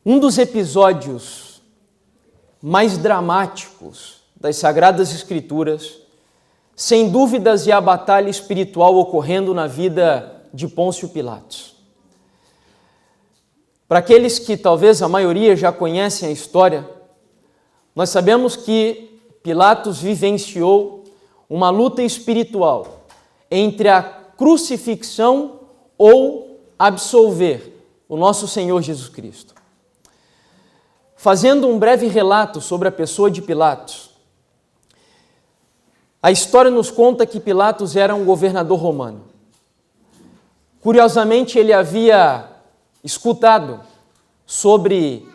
Um dos episódios mais dramáticos das Sagradas Escrituras, sem dúvidas, é a batalha espiritual ocorrendo na vida de Pôncio Pilatos. Para aqueles que talvez a maioria já conhecem a história, nós sabemos que Pilatos vivenciou uma luta espiritual entre a crucifixão ou absolver o nosso Senhor Jesus Cristo. Fazendo um breve relato sobre a pessoa de Pilatos, a história nos conta que Pilatos era um governador romano. Curiosamente, ele havia escutado sobre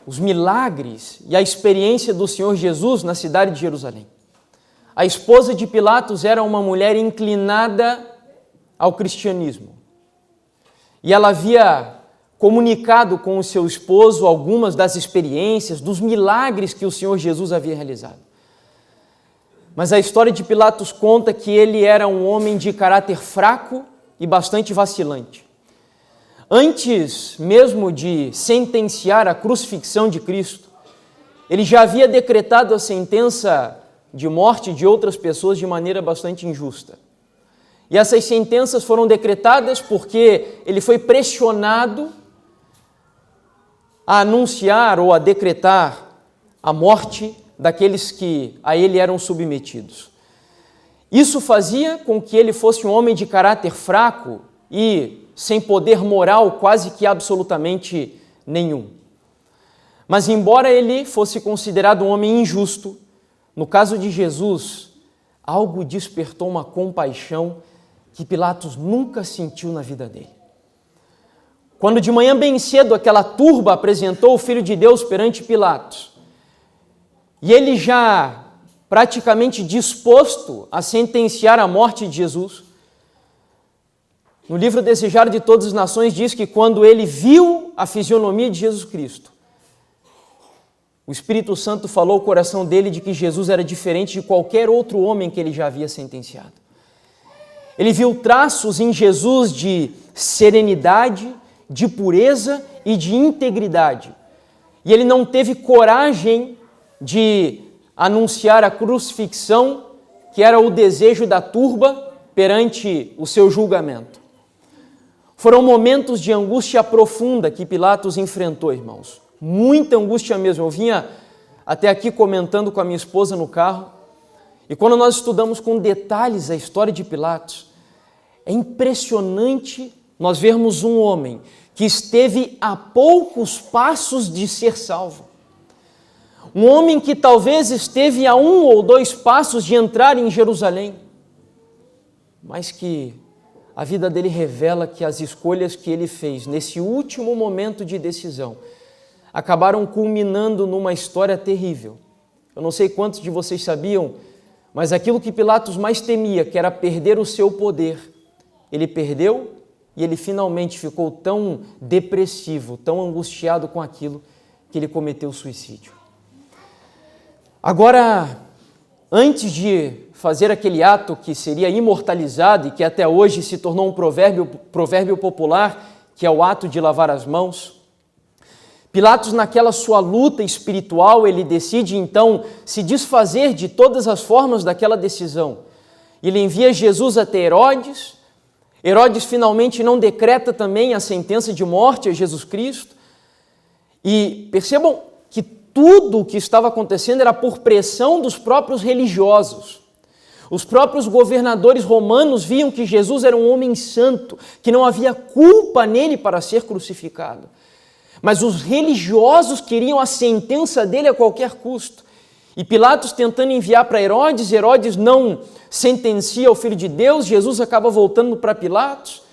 os milagres e a experiência do Senhor Jesus na cidade de Jerusalém. A esposa de Pilatos era uma mulher inclinada ao cristianismo. E ela havia comunicado com o seu esposo algumas das experiências, dos milagres que o Senhor Jesus havia realizado. Mas a história de Pilatos conta que ele era um homem de caráter fraco e bastante vacilante. Antes mesmo de sentenciar a crucifixão de Cristo, ele já havia decretado a sentença de morte de outras pessoas de maneira bastante injusta. E essas sentenças foram decretadas porque ele foi pressionado a anunciar ou a decretar a morte daqueles que a ele eram submetidos. Isso fazia com que ele fosse um homem de caráter fraco e sem poder moral quase que absolutamente nenhum. Mas embora ele fosse considerado um homem injusto, no caso de Jesus, algo despertou uma compaixão que Pilatos nunca sentiu na vida dele. Quando de manhã bem cedo aquela turba apresentou o Filho de Deus perante Pilatos, e ele já praticamente disposto a sentenciar a morte de Jesus, no livro Desejar de Todas as Nações diz que quando ele viu a fisionomia de Jesus Cristo, o Espírito Santo falou ao coração dele de que Jesus era diferente de qualquer outro homem que ele já havia sentenciado. Ele viu traços em Jesus de serenidade, de pureza e de integridade. E ele não teve coragem de anunciar a crucifixão, que era o desejo da turba perante o seu julgamento. Foram momentos de angústia profunda que Pilatos enfrentou, irmãos. Muita angústia mesmo. Eu vinha até aqui comentando com a minha esposa no carro, e quando nós estudamos com detalhes a história de Pilatos, é impressionante nós vermos um homem que esteve a poucos passos de ser salvo. Um homem que talvez esteve a 1 ou 2 passos de entrar em Jerusalém, mas que a vida dele revela que as escolhas que ele fez nesse último momento de decisão acabaram culminando numa história terrível. Eu não sei quantos de vocês sabiam, mas aquilo que Pilatos mais temia, que era perder o seu poder, ele perdeu e ele finalmente ficou tão depressivo, tão angustiado com aquilo, que ele cometeu suicídio. Agora, antes de fazer aquele ato que seria imortalizado e que até hoje se tornou um provérbio popular, que é o ato de lavar as mãos, Pilatos, naquela sua luta espiritual, ele decide então se desfazer de todas as formas daquela decisão. Ele envia Jesus até Herodes. Herodes finalmente não decreta também a sentença de morte a Jesus Cristo. E percebam que tudo o que estava acontecendo era por pressão dos próprios religiosos. Os próprios governadores romanos viam que Jesus era um homem santo, que não havia culpa nele para ser crucificado. Mas os religiosos queriam a sentença dele a qualquer custo. E Pilatos tentando enviar para Herodes, Herodes não sentencia o Filho de Deus, Jesus acaba voltando para Pilatos.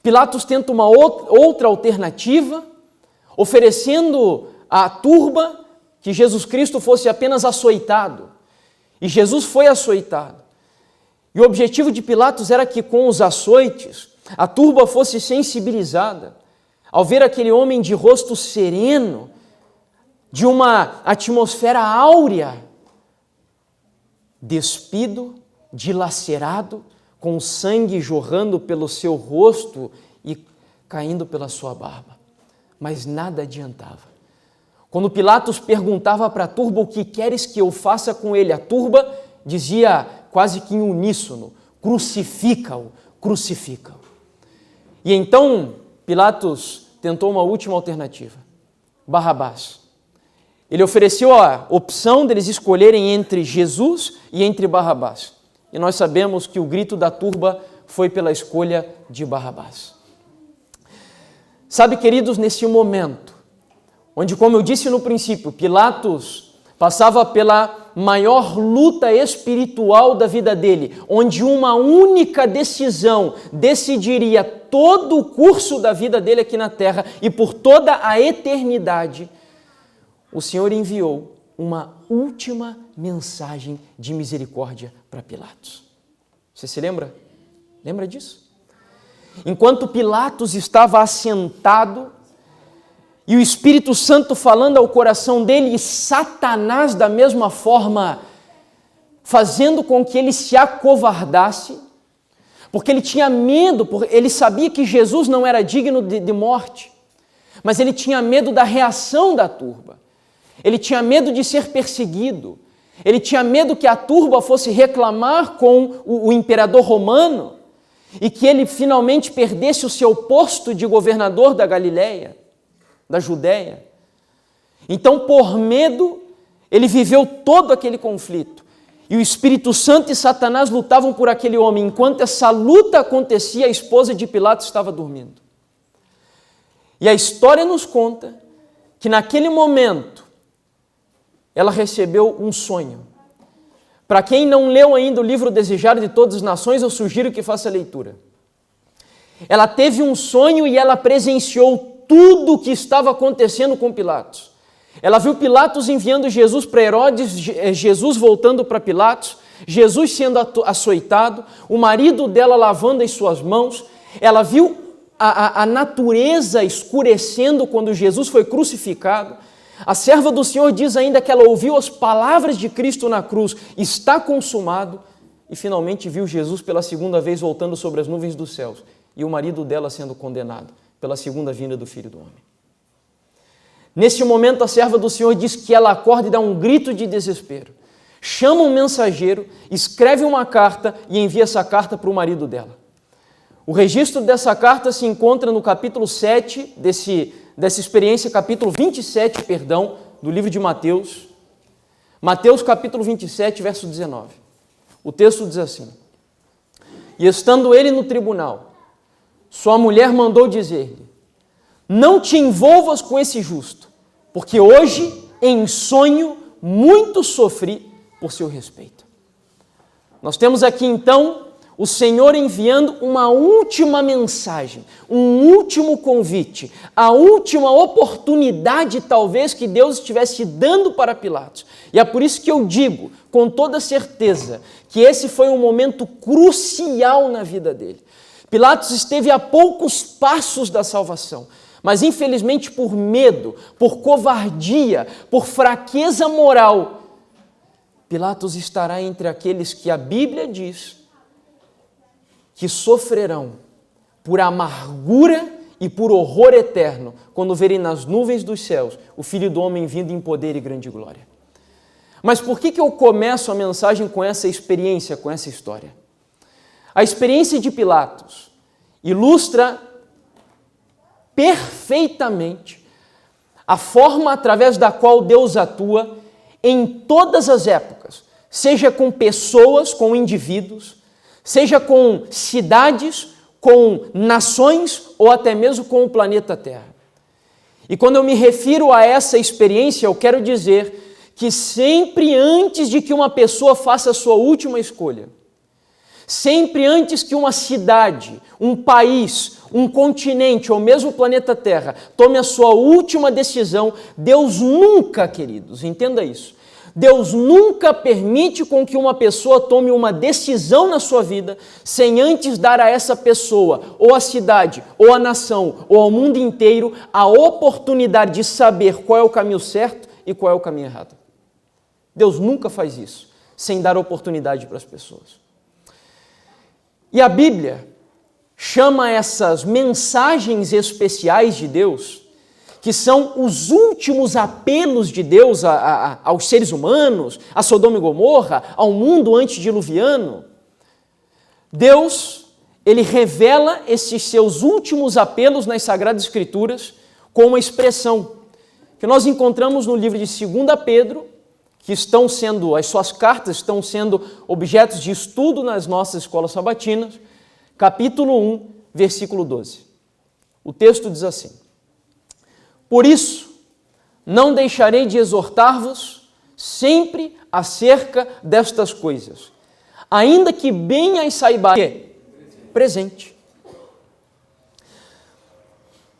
Pilatos tenta uma outra alternativa, oferecendo à turba que Jesus Cristo fosse apenas açoitado. E Jesus foi açoitado. E o objetivo de Pilatos era que com os açoites a turba fosse sensibilizada ao ver aquele homem de rosto sereno, de uma atmosfera áurea, despido, dilacerado, com sangue jorrando pelo seu rosto e caindo pela sua barba. mas nada adiantava. Quando Pilatos perguntava para a turba o que queres que eu faça com ele, a turba dizia quase que em uníssono, crucifica-o, crucifica-o. E então Pilatos tentou uma última alternativa, Barrabás. Ele ofereceu a opção deles escolherem entre Jesus e entre Barrabás. E nós sabemos que o grito da turba foi pela escolha de Barrabás. Sabe, queridos, nesse momento, onde, como eu disse no princípio, Pilatos passava pela maior luta espiritual da vida dele, onde uma única decisão decidiria todo o curso da vida dele aqui na terra e por toda a eternidade, o Senhor enviou uma última mensagem de misericórdia para Pilatos. Você se lembra? Lembra disso? Enquanto Pilatos estava assentado e o Espírito Santo falando ao coração dele e Satanás da mesma forma fazendo com que ele se acovardasse, porque ele tinha medo, ele sabia que Jesus não era digno de morte, mas ele tinha medo da reação da turba. Ele tinha medo de ser perseguido. Ele tinha medo que a turba fosse reclamar com o imperador romano e que ele finalmente perdesse o seu posto de governador da Galileia, da Judéia. Então, por medo, ele viveu todo aquele conflito. E o Espírito Santo e Satanás lutavam por aquele homem. Enquanto essa luta acontecia, a esposa de Pilatos estava dormindo. E a história nos conta que naquele momento, ela recebeu um sonho. Para quem não leu ainda o livro Desejado de Todas as Nações, eu sugiro que faça a leitura. Ela teve um sonho e ela presenciou tudo o que estava acontecendo com Pilatos. Ela viu Pilatos enviando Jesus para Herodes, Jesus voltando para Pilatos, Jesus sendo açoitado, o marido dela lavando as suas mãos. Ela viu a natureza escurecendo quando Jesus foi crucificado. A serva do Senhor diz ainda que ela ouviu as palavras de Cristo na cruz, está consumado, e finalmente viu Jesus pela segunda vez voltando sobre as nuvens dos céus, e o marido dela sendo condenado pela segunda vinda do Filho do Homem. Nesse momento, a serva do Senhor diz que ela acorda e dá um grito de desespero. Chama um mensageiro, escreve uma carta e envia essa carta para o marido dela. O registro dessa carta se encontra no capítulo 7 dessa experiência, capítulo 27, do livro de Mateus. Mateus, capítulo 27, verso 19. O texto diz assim: E estando ele no tribunal, sua mulher mandou dizer-lhe: Não te envolvas com esse justo, porque hoje, em sonho, muito sofri por seu respeito. Nós temos aqui, então, o Senhor enviando uma última mensagem, um último convite, a última oportunidade, talvez, que Deus estivesse dando para Pilatos. E é por isso que eu digo, com toda certeza, que esse foi um momento crucial na vida dele. Pilatos esteve a poucos passos da salvação, mas infelizmente por medo, por covardia, por fraqueza moral, Pilatos estará entre aqueles que a Bíblia diz que sofrerão por amargura e por horror eterno, quando verem nas nuvens dos céus o Filho do Homem vindo em poder e grande glória. Mas por que eu começo a mensagem com essa experiência, com essa história? A experiência de Pilatos ilustra perfeitamente a forma através da qual Deus atua em todas as épocas, seja com pessoas, com indivíduos, seja com cidades, com nações ou até mesmo com o planeta Terra. E quando eu me refiro a essa experiência, eu quero dizer que sempre antes de que uma pessoa faça a sua última escolha, sempre antes que uma cidade, um país, um continente ou mesmo o planeta Terra tome a sua última decisão, Deus nunca, queridos, entenda isso, Deus nunca permite com que uma pessoa tome uma decisão na sua vida sem antes dar a essa pessoa, ou a cidade, ou a nação, ou ao mundo inteiro, a oportunidade de saber qual é o caminho certo e qual é o caminho errado. Deus nunca faz isso sem dar oportunidade para as pessoas. E a Bíblia chama essas mensagens especiais de Deus, que são os últimos apelos de Deus aos seres humanos, a Sodoma e Gomorra, ao mundo antediluviano, Deus, ele revela esses seus últimos apelos nas Sagradas Escrituras com uma expressão que nós encontramos no livro de 2 Pedro, que as suas cartas estão sendo objetos de estudo nas nossas escolas sabatinas, capítulo 1, versículo 12. O texto diz assim: por isso, não deixarei de exortar-vos sempre acerca destas coisas, ainda que bem as saibais presente.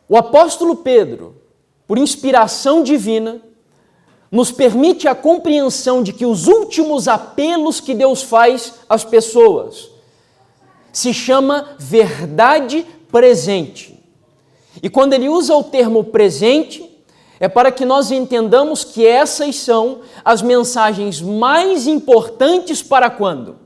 O apóstolo Pedro, por inspiração divina, nos permite a compreensão de que os últimos apelos que Deus faz às pessoas se chama verdade presente. E quando ele usa o termo presente, é para que nós entendamos que essas são as mensagens mais importantes para quando?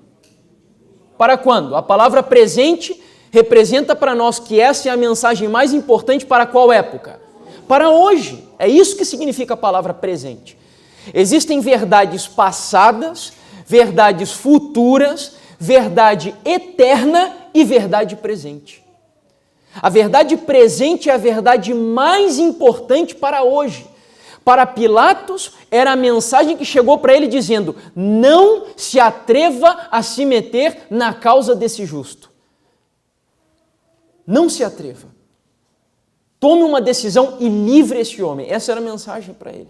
Para quando? A palavra presente representa para nós que essa é a mensagem mais importante para qual época? Para hoje. É isso que significa a palavra presente. Existem verdades passadas, verdades futuras, verdade eterna e verdade presente. A verdade presente é a verdade mais importante para hoje. Para Pilatos, era a mensagem que chegou para ele dizendo: não se atreva a se meter na causa desse justo. Não se atreva. Tome uma decisão e livre esse homem. Essa era a mensagem para ele.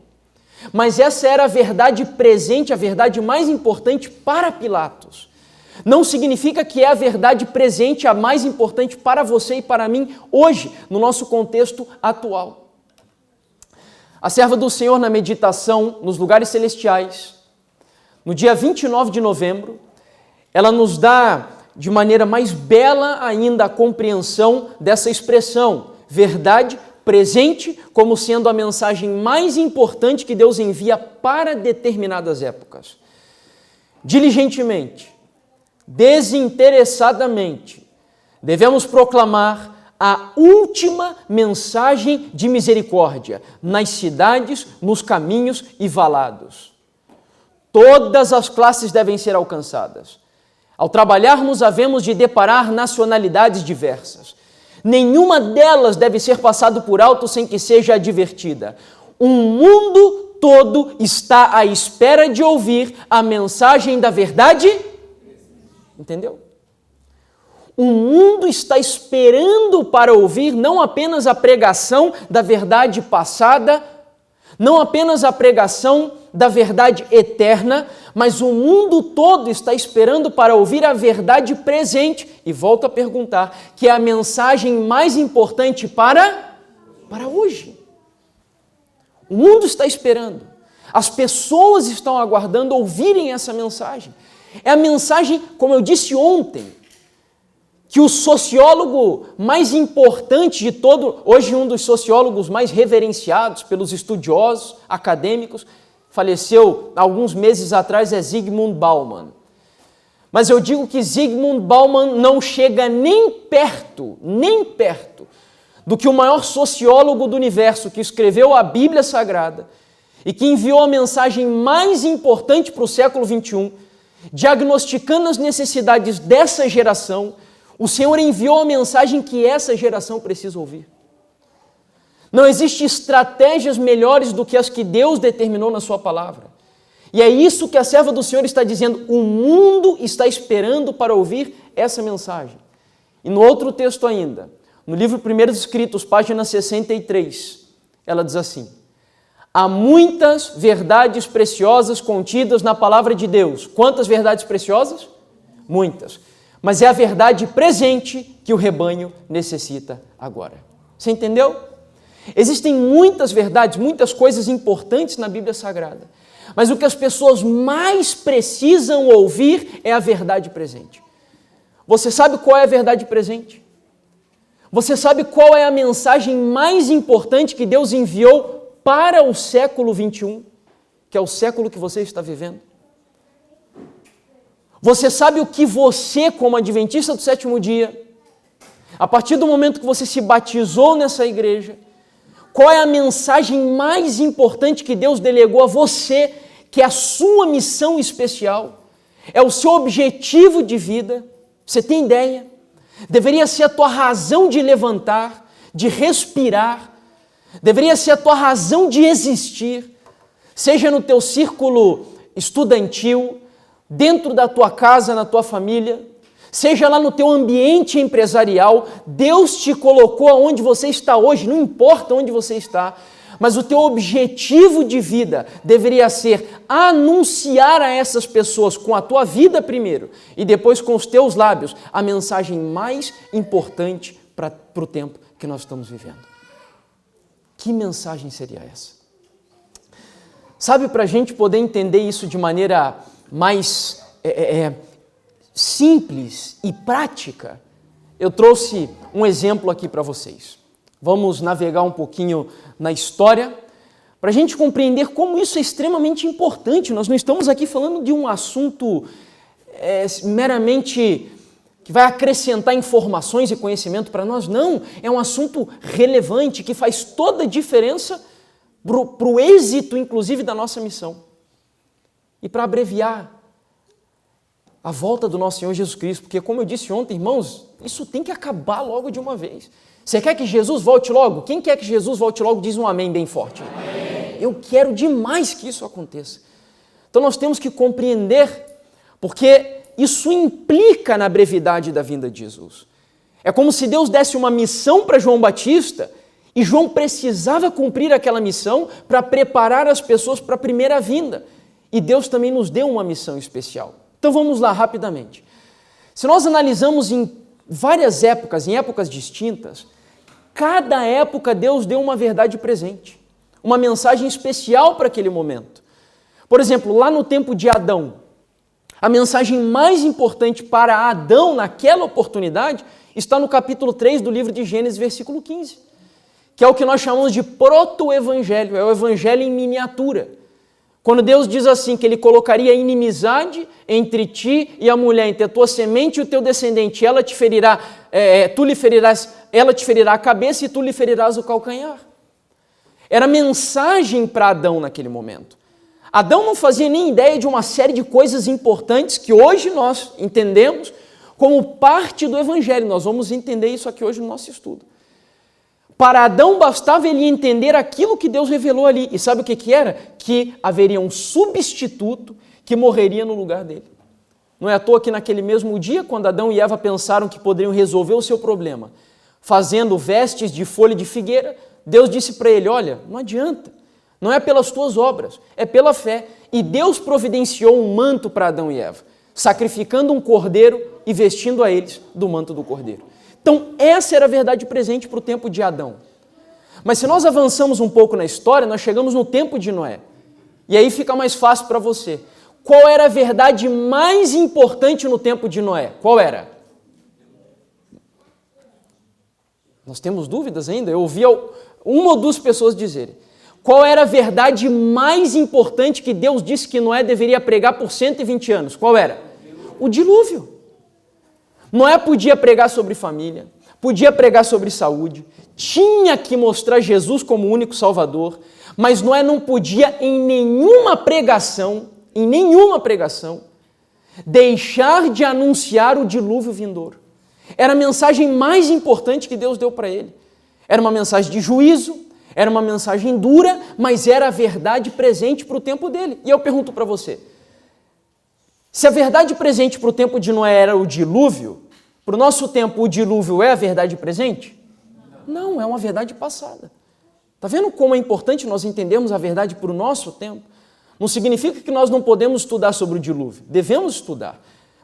Mas essa era a verdade presente, a verdade mais importante para Pilatos. Não significa que é a verdade presente a mais importante para você e para mim hoje, no nosso contexto atual. A serva do Senhor, na meditação nos lugares celestiais, no dia 29 de novembro, ela nos dá de maneira mais bela ainda a compreensão dessa expressão, verdade presente, como sendo a mensagem mais importante que Deus envia para determinadas épocas. Diligentemente, desinteressadamente, devemos proclamar a última mensagem de misericórdia nas cidades, nos caminhos e valados. Todas as classes devem ser alcançadas. Ao trabalharmos, havemos de deparar nacionalidades diversas. Nenhuma delas deve ser passado por alto sem que seja advertida. O mundo todo está à espera de ouvir a mensagem da verdade. Entendeu? O mundo está esperando para ouvir não apenas a pregação da verdade passada, não apenas a pregação da verdade eterna, mas o mundo todo está esperando para ouvir a verdade presente. E volto a perguntar, que é a mensagem mais importante para hoje. O mundo está esperando. As pessoas estão aguardando ouvirem essa mensagem. É a mensagem, como eu disse ontem, que o sociólogo mais importante de todo, hoje um dos sociólogos mais reverenciados pelos estudiosos acadêmicos, faleceu alguns meses atrás, é Zygmunt Bauman. Mas eu digo que Zygmunt Bauman não chega nem perto do que o maior sociólogo do universo, que escreveu a Bíblia Sagrada e que enviou a mensagem mais importante para o século XXI, diagnosticando as necessidades dessa geração. O Senhor enviou a mensagem que essa geração precisa ouvir. Não existem estratégias melhores do que as que Deus determinou na sua palavra. E é isso que a serva do Senhor está dizendo. O mundo está esperando para ouvir essa mensagem. E no outro texto ainda, no livro Primeiros Escritos, página 63, ela diz assim: há muitas verdades preciosas contidas na palavra de Deus. Quantas verdades preciosas? Muitas. Mas é a verdade presente que o rebanho necessita agora. Você entendeu? Existem muitas verdades, muitas coisas importantes na Bíblia Sagrada. Mas o que as pessoas mais precisam ouvir é a verdade presente. Você sabe qual é a verdade presente? Você sabe qual é a mensagem mais importante que Deus enviou para o século XXI, que é o século que você está vivendo? Você sabe o que você, como adventista do sétimo dia, a partir do momento que você se batizou nessa igreja, Qual é a mensagem mais importante que Deus delegou a você, que é a sua missão especial? É o seu objetivo de vida? Você tem ideia? Deveria ser a tua razão de levantar, de respirar, deveria ser a tua razão de existir, seja no teu círculo estudantil, dentro da tua casa, na tua família, seja lá no teu ambiente empresarial. Deus te colocou aonde você está hoje, não importa onde você está, mas o teu objetivo de vida deveria ser anunciar a essas pessoas com a tua vida primeiro e depois com os teus lábios a mensagem mais importante para o tempo que nós estamos vivendo. Que mensagem seria essa? Sabe, para a gente poder entender isso de maneira mais simples e prática, eu trouxe um exemplo aqui para vocês. Vamos navegar um pouquinho na história para a gente compreender como isso é extremamente importante. Nós não estamos aqui falando de um assunto meramente que vai acrescentar informações e conhecimento para nós, não. É um assunto relevante que faz toda a diferença para o êxito, inclusive, da nossa missão. E para abreviar a volta do nosso Senhor Jesus Cristo, porque, como eu disse ontem, irmãos, isso tem que acabar logo de uma vez. Você quer que Jesus volte logo? Quem quer que Jesus volte logo diz um amém bem forte. Amém. Eu quero demais que isso aconteça. Então nós temos que compreender, porque isso implica na brevidade da vinda de Jesus. É como se Deus desse uma missão para João Batista e João precisava cumprir aquela missão para preparar as pessoas para a primeira vinda. E Deus também nos deu uma missão especial. Então vamos lá rapidamente. Se nós analisamos em várias épocas, em épocas distintas, cada época Deus deu uma verdade presente, uma mensagem especial para aquele momento. Por exemplo, lá no tempo de Adão, a mensagem mais importante para Adão naquela oportunidade está no capítulo 3 do livro de Gênesis, versículo 15, que é o que nós chamamos de proto-evangelho, é o evangelho em miniatura. Quando Deus diz assim, que Ele colocaria inimizade entre ti e a mulher, entre a tua semente e o teu descendente, ela te ferirá, ela te ferirá a cabeça e tu lhe ferirás o calcanhar. Era mensagem para Adão naquele momento. Adão não fazia nem ideia de uma série de coisas importantes que hoje nós entendemos como parte do evangelho. Nós vamos entender isso aqui hoje no nosso estudo. Para Adão bastava ele entender aquilo que Deus revelou ali. E sabe o que era? Que haveria um substituto que morreria no lugar dele. Não é à toa que naquele mesmo dia, quando Adão e Eva pensaram que poderiam resolver o seu problema, fazendo vestes de folha de figueira, Deus disse para ele, olha, não adianta, não é pelas tuas obras, é pela fé. E Deus providenciou um manto para Adão e Eva, sacrificando um cordeiro e vestindo a eles do manto do cordeiro. Então, essa era a verdade presente para o tempo de Adão. Mas se nós avançamos um pouco na história, nós chegamos no tempo de Noé. E aí fica mais fácil para você. Qual era a verdade mais importante no tempo de Noé? Qual era? Nós temos dúvidas ainda? Eu ouvi uma ou duas pessoas dizerem. Qual era a verdade mais importante que Deus disse que Noé deveria pregar por 120 anos? Qual era? O dilúvio. Noé podia pregar sobre família, podia pregar sobre saúde, tinha que mostrar Jesus como o único Salvador, mas Noé não podia em nenhuma pregação, deixar de anunciar o dilúvio vindouro. Era a mensagem mais importante que Deus deu para ele. Era uma mensagem de juízo, era uma mensagem dura, mas era a verdade presente para o tempo dele. E eu pergunto para você, se a verdade presente para o tempo de Noé era o dilúvio, para o nosso tempo o dilúvio é a verdade presente? Não, é uma verdade passada. Está vendo como é importante nós entendermos a verdade para o nosso tempo? Não significa que nós não podemos estudar sobre o dilúvio, devemos estudar.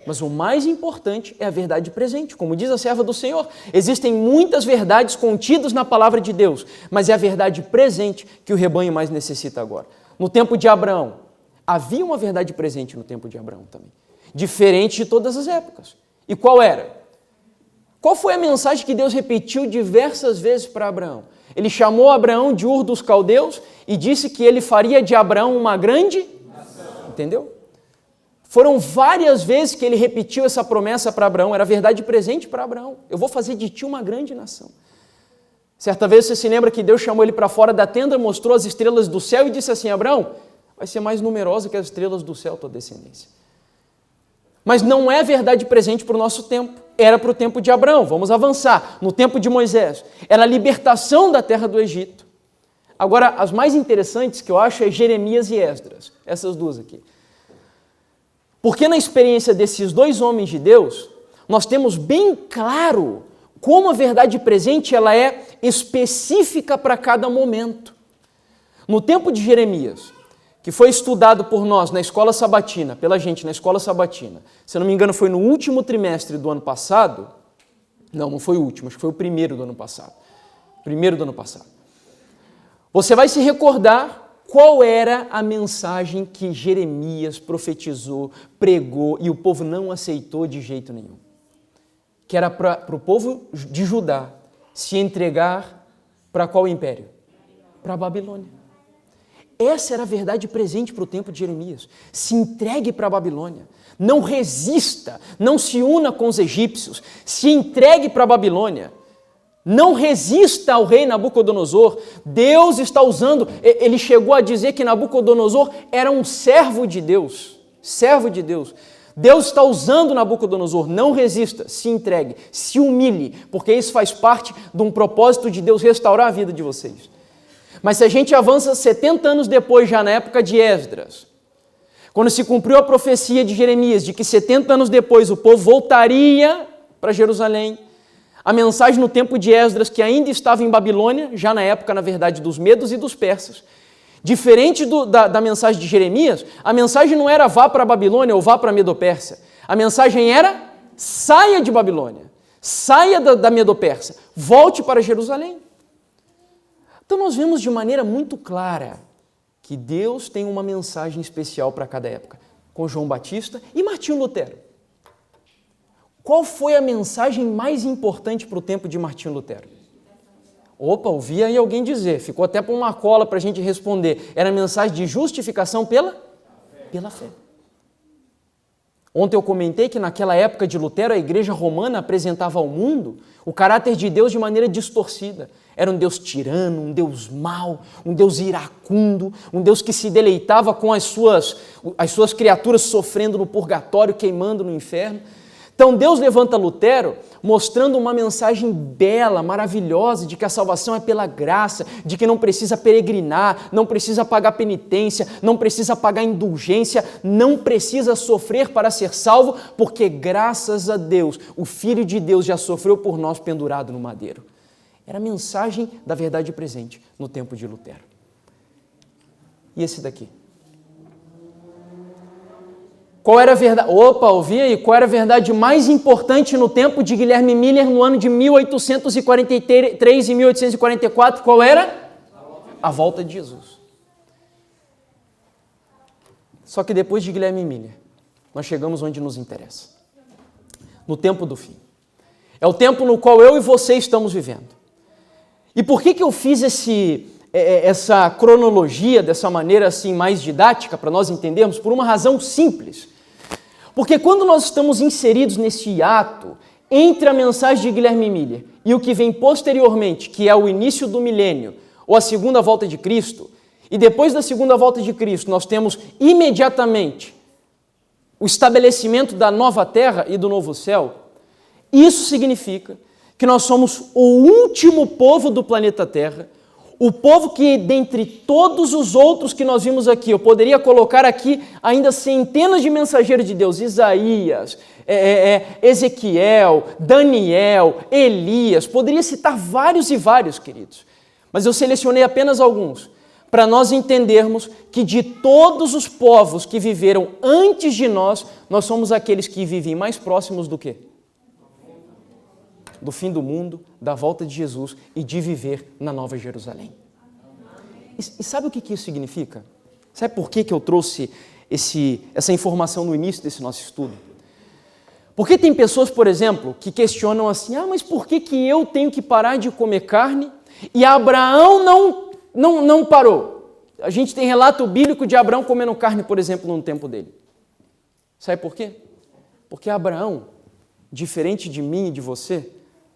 Mas o mais importante é a verdade presente. Como diz a serva do Senhor, existem muitas verdades contidas na palavra de Deus, mas é a verdade presente que o rebanho mais necessita agora. No tempo de Abraão, havia uma verdade presente no tempo de Abraão também, diferente de todas as épocas. E qual era? Qual foi a mensagem que Deus repetiu diversas vezes para Abraão? Ele chamou Abraão de Ur dos Caldeus e disse que ele faria de Abraão uma grande nação. Entendeu? Foram várias vezes que ele repetiu essa promessa para Abraão, era verdade presente para Abraão. Eu vou fazer de ti uma grande nação. Certa vez você se lembra que Deus chamou ele para fora da tenda, mostrou as estrelas do céu e disse assim: Abraão, vai ser mais numerosa que as estrelas do céu tua descendência. Mas não é verdade presente para o nosso tempo. Era para o tempo de Abraão. Vamos avançar. No tempo de Moisés, era a libertação da terra do Egito. Agora, as mais interessantes que eu acho é Jeremias e Esdras. Essas duas aqui. Porque na experiência desses dois homens de Deus, nós temos bem claro como a verdade presente ela é específica para cada momento. No tempo de Jeremias, que foi estudado por nós na escola sabatina, pela gente na escola sabatina, se eu não me engano foi no último trimestre do ano passado, não foi o último, acho que foi o primeiro do ano passado, você vai se recordar qual era a mensagem que Jeremias profetizou, pregou e o povo não aceitou de jeito nenhum. Que era para o povo de Judá se entregar para qual império? Para a Babilônia. Essa era a verdade presente para o tempo de Jeremias. Se entregue para a Babilônia. Não resista, não se una com os egípcios. Se entregue para a Babilônia. Não resista ao rei Nabucodonosor. Deus está usando, ele chegou a dizer que Nabucodonosor era um servo de Deus. Servo de Deus. Deus está usando Nabucodonosor. Não resista, se entregue, se humilhe, porque isso faz parte de um propósito de Deus restaurar a vida de vocês. Mas se a gente avança 70 anos depois, já na época de Esdras, quando se cumpriu a profecia de Jeremias, de que 70 anos depois o povo voltaria para Jerusalém, a mensagem no tempo de Esdras, que ainda estava em Babilônia, já na época, na verdade, dos medos e dos persas, diferente da mensagem de Jeremias, a mensagem não era vá para a Babilônia ou vá para a Medo-Pérsia, a mensagem era saia de Babilônia, saia da Medo-Pérsia, volte para Jerusalém. Então nós vemos de maneira muito clara que Deus tem uma mensagem especial para cada época, com João Batista e Martinho Lutero. Qual foi a mensagem mais importante para o tempo de Martinho Lutero? Opa, ouvi aí alguém dizer, ficou até para uma cola para a gente responder. Era a mensagem de justificação pela fé. Ontem eu comentei que naquela época de Lutero, a igreja romana apresentava ao mundo o caráter de Deus de maneira distorcida. Era um Deus tirano, um Deus mau, um Deus iracundo, um Deus que se deleitava com as suas criaturas sofrendo no purgatório, queimando no inferno. Então Deus levanta Lutero mostrando uma mensagem bela, maravilhosa, de que a salvação é pela graça, de que não precisa peregrinar, não precisa pagar penitência, não precisa pagar indulgência, não precisa sofrer para ser salvo, porque graças a Deus, o Filho de Deus já sofreu por nós pendurado no madeiro. Era a mensagem da verdade presente no tempo de Lutero. E esse daqui? Qual era a verdade? Opa, ouvi aí. Qual era a verdade mais importante no tempo de Guilherme Miller no ano de 1843 e 1844? Qual era? A volta de Jesus. Só que depois de Guilherme Miller, nós chegamos onde nos interessa. No tempo do fim. É o tempo no qual eu e você estamos vivendo. E por que eu fiz essa cronologia dessa maneira assim mais didática para nós entendermos? Por uma razão simples. Porque quando nós estamos inseridos nesse hiato entre a mensagem de Guilherme Miller e o que vem posteriormente, que é o início do milênio, ou a segunda volta de Cristo, e depois da segunda volta de Cristo nós temos imediatamente o estabelecimento da nova terra e do novo céu, isso significa que nós somos o último povo do planeta Terra, o povo que, dentre todos os outros que nós vimos aqui, eu poderia colocar aqui ainda centenas de mensageiros de Deus, Isaías, Ezequiel, Daniel, Elias, poderia citar vários e vários, queridos, mas eu selecionei apenas alguns, para nós entendermos que de todos os povos que viveram antes de nós, nós somos aqueles que vivem mais próximos do quê? Do fim do mundo, da volta de Jesus e de viver na Nova Jerusalém. E sabe o que isso significa? Sabe por que eu trouxe essa informação no início desse nosso estudo? Porque tem pessoas, por exemplo, que questionam assim, mas por que eu tenho que parar de comer carne e Abraão não parou? A gente tem relato bíblico de Abraão comendo carne, por exemplo, no tempo dele. Sabe por quê? Porque Abraão, diferente de mim e de você,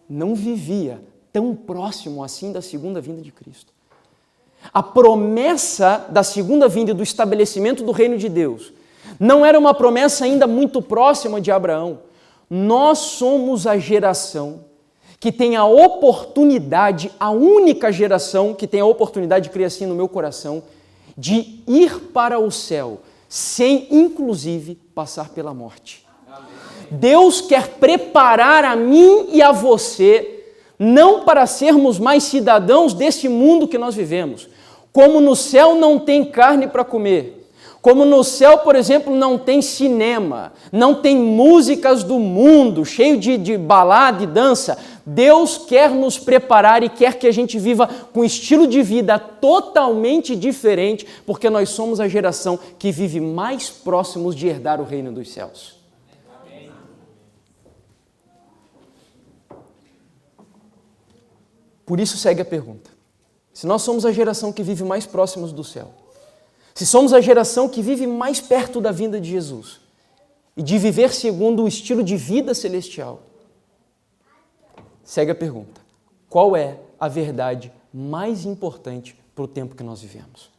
não vivia tão próximo assim da segunda vinda de Cristo. A promessa da segunda vinda e do estabelecimento do reino de Deus não era uma promessa ainda muito próxima de Abraão. Nós somos a geração que tem a oportunidade, a única geração que tem a oportunidade, cria assim no meu coração, de ir para o céu, sem inclusive passar pela morte. Amém. Deus quer preparar a mim e a você, não para sermos mais cidadãos desse mundo que nós vivemos. Como no céu não tem carne para comer, como no céu, por exemplo, não tem cinema, não tem músicas do mundo, cheio de balada e dança, Deus quer nos preparar e quer que a gente viva com um estilo de vida totalmente diferente, porque nós somos a geração que vive mais próximos de herdar o reino dos céus. Amém. Por isso segue a pergunta. Se nós somos a geração que vive mais próximos do céu, se somos a geração que vive mais perto da vinda de Jesus e de viver segundo o estilo de vida celestial, segue a pergunta: qual é a verdade mais importante para o tempo que nós vivemos?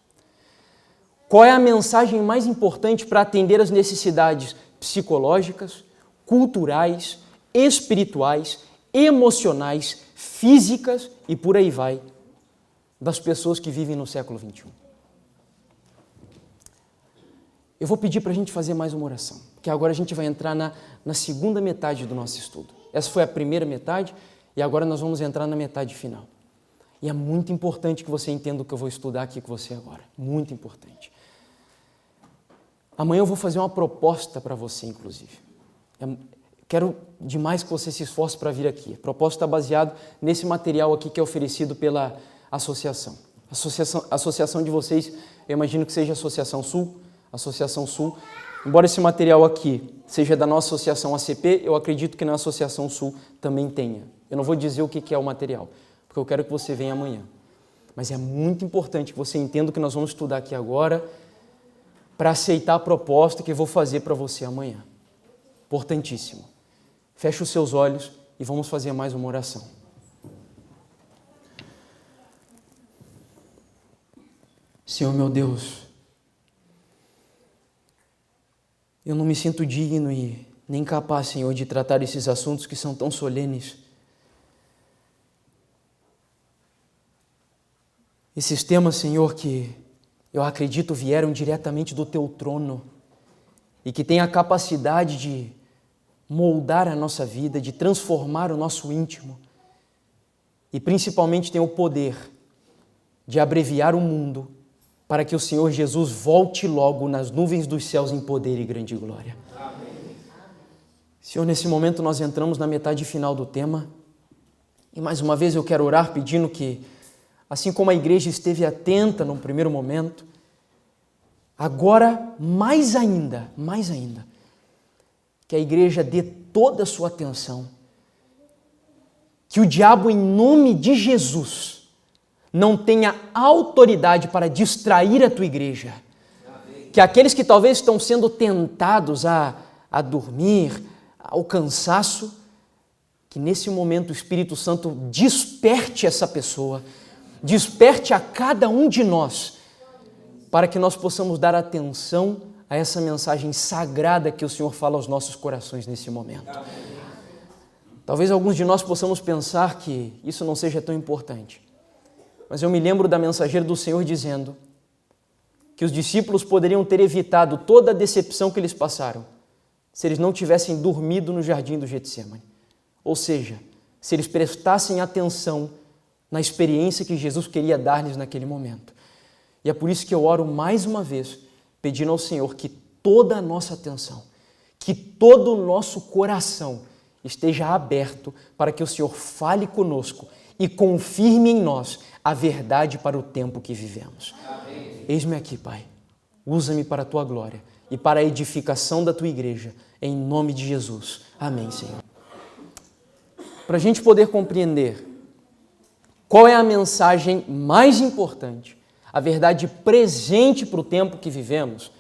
Qual é a mensagem mais importante para atender as necessidades psicológicas, culturais, espirituais, emocionais, físicas e por aí vai, das pessoas que vivem no século XXI? Eu vou pedir para a gente fazer mais uma oração, porque agora a gente vai entrar na segunda metade do nosso estudo. Essa foi a primeira metade e agora nós vamos entrar na metade final. E é muito importante que você entenda o que eu vou estudar aqui com você agora. Muito importante. Amanhã eu vou fazer uma proposta para você, inclusive. Quero demais que você se esforce para vir aqui. A proposta está baseada nesse material aqui que é oferecido pela associação. A associação de vocês, eu imagino que seja a Associação Sul. Embora esse material aqui seja da nossa associação ACP, eu acredito que na Associação Sul também tenha. Eu não vou dizer o que é o material, porque eu quero que você venha amanhã. Mas é muito importante que você entenda o que nós vamos estudar aqui agora para aceitar a proposta que eu vou fazer para você amanhã. Importantíssimo. Feche os seus olhos e vamos fazer mais uma oração. Senhor meu Deus, eu não me sinto digno e nem capaz, Senhor, de tratar esses assuntos que são tão solenes. Esses temas, Senhor, que eu acredito vieram diretamente do Teu trono e que têm a capacidade de moldar a nossa vida, de transformar o nosso íntimo e principalmente tem o poder de abreviar o mundo para que o Senhor Jesus volte logo nas nuvens dos céus em poder e grande glória. Amém. Senhor, nesse momento nós entramos na metade final do tema e mais uma vez eu quero orar pedindo que, assim como a igreja esteve atenta no primeiro momento, agora mais ainda, que a igreja dê toda a sua atenção, que o diabo, em nome de Jesus, não tenha autoridade para distrair a tua igreja. Amém. Que aqueles que talvez estão sendo tentados a dormir, ao cansaço, que nesse momento o Espírito Santo desperte essa pessoa, desperte a cada um de nós, para que nós possamos dar atenção a essa mensagem sagrada que o Senhor fala aos nossos corações nesse momento. Amém. Talvez alguns de nós possamos pensar que isso não seja tão importante. Mas eu me lembro da mensageira do Senhor dizendo que os discípulos poderiam ter evitado toda a decepção que eles passaram se eles não tivessem dormido no jardim do Getsêmani. Ou seja, se eles prestassem atenção na experiência que Jesus queria dar-lhes naquele momento. E é por isso que eu oro mais uma vez, pedindo ao Senhor que toda a nossa atenção, que todo o nosso coração esteja aberto para que o Senhor fale conosco e confirme em nós a verdade para o tempo que vivemos. Amém. Eis-me aqui, Pai. Usa-me para a Tua glória e para a edificação da Tua igreja, em nome de Jesus. Amém, Senhor. Para a gente poder compreender qual é a mensagem mais importante, a verdade presente para o tempo que vivemos,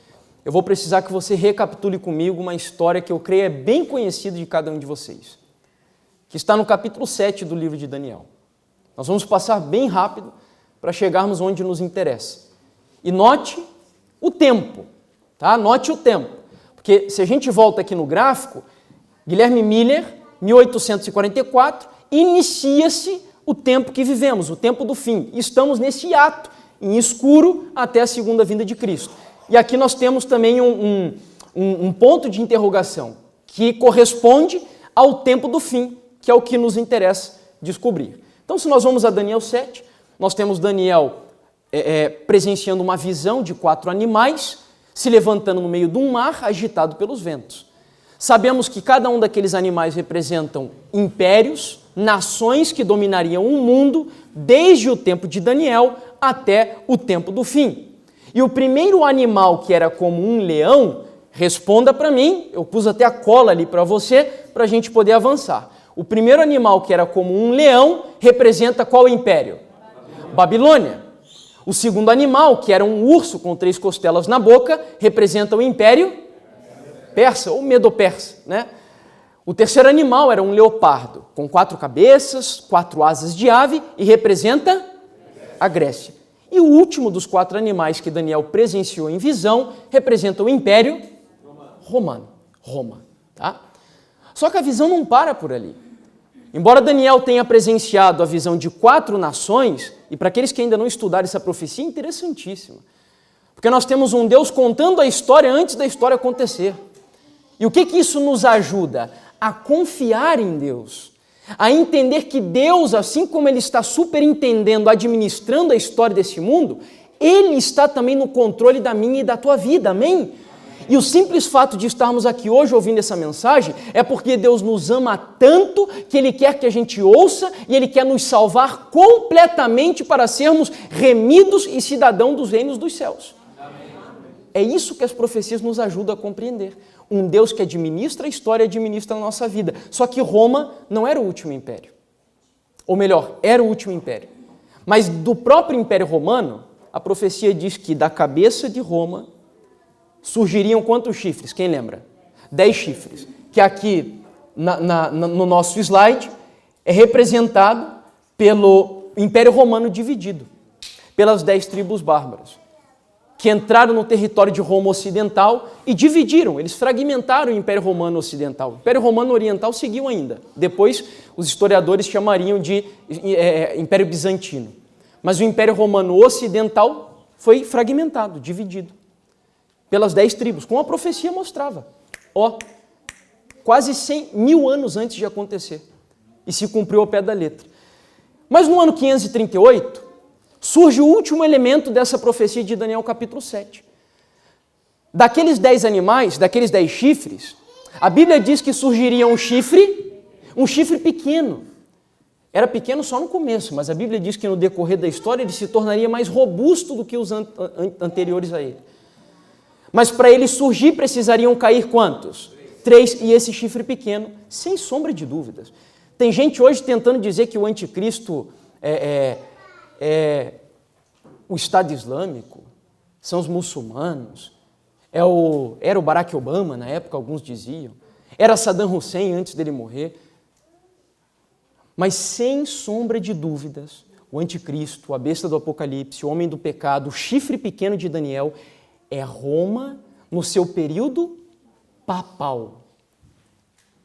eu vou precisar que você recapitule comigo uma história que eu creio é bem conhecida de cada um de vocês, que está no capítulo 7 do livro de Daniel. Nós vamos passar bem rápido para chegarmos onde nos interessa. E note o tempo, tá? Note o tempo. Porque se a gente volta aqui no gráfico, Guilherme Miller, 1844, inicia-se o tempo que vivemos, o tempo do fim. Estamos nesse ato, em escuro, até a segunda vinda de Cristo. E aqui nós temos também um ponto de interrogação, que corresponde ao tempo do fim, que é o que nos interessa descobrir. Então, se nós vamos a Daniel 7, nós temos Daniel presenciando uma visão de 4 animais se levantando no meio de um mar agitado pelos ventos. Sabemos que cada um daqueles animais representam impérios, nações que dominariam o mundo desde o tempo de Daniel até o tempo do fim. E o primeiro animal, que era como um leão, responda para mim, eu pus até a cola ali para você, para a gente poder avançar. O primeiro animal, que era como um leão, representa qual império? Babilônia. O segundo animal, que era um urso com 3 costelas na boca, representa o império persa, ou medo-persa, né? O terceiro animal era um leopardo, com 4 cabeças, 4 asas de ave, e representa a Grécia. E o último dos 4 animais que Daniel presenciou em visão, representa o império romano, Roma, tá? Só que a visão não para por ali. Embora Daniel tenha presenciado a visão de 4 nações, e para aqueles que ainda não estudaram essa profecia, é interessantíssima. Porque nós temos um Deus contando a história antes da história acontecer. E o que isso nos ajuda? A confiar em Deus. A entender que Deus, assim como Ele está superintendendo, administrando a história desse mundo, Ele está também no controle da minha e da tua vida, amém? E o simples fato de estarmos aqui hoje ouvindo essa mensagem é porque Deus nos ama tanto que Ele quer que a gente ouça e Ele quer nos salvar completamente para sermos remidos e cidadãos dos reinos dos céus. Amém. É isso que as profecias nos ajudam a compreender. Um Deus que administra a história e administra a nossa vida. Só que Roma não era o último império. Ou melhor, era o último império. Mas do próprio Império Romano, a profecia diz que da cabeça de Roma surgiriam quantos chifres? Quem lembra? 10 chifres. Que aqui no nosso slide é representado pelo Império Romano dividido, pelas 10 tribos bárbaras, que entraram no território de Roma Ocidental e dividiram, eles fragmentaram o Império Romano Ocidental. O Império Romano Oriental seguiu ainda. Depois, os historiadores chamariam de Império Bizantino. Mas o Império Romano Ocidental foi fragmentado, dividido, pelas 10 tribos, como a profecia mostrava. Quase 100.000 anos antes de acontecer. E se cumpriu ao pé da letra. Mas no ano 538, surge o último elemento dessa profecia de Daniel capítulo 7. Daqueles 10 animais, daqueles 10 chifres, a Bíblia diz que surgiria um chifre pequeno. Era pequeno só no começo, mas a Bíblia diz que no decorrer da história ele se tornaria mais robusto do que os anteriores a ele. Mas para ele surgir precisariam cair quantos? 3, e esse chifre pequeno, sem sombra de dúvidas. Tem gente hoje tentando dizer que o anticristo o Estado Islâmico, são os muçulmanos, era o Barack Obama, na época alguns diziam, era Saddam Hussein antes dele morrer. Mas sem sombra de dúvidas, o anticristo, a besta do Apocalipse, o homem do pecado, o chifre pequeno de Daniel, é Roma no seu período papal,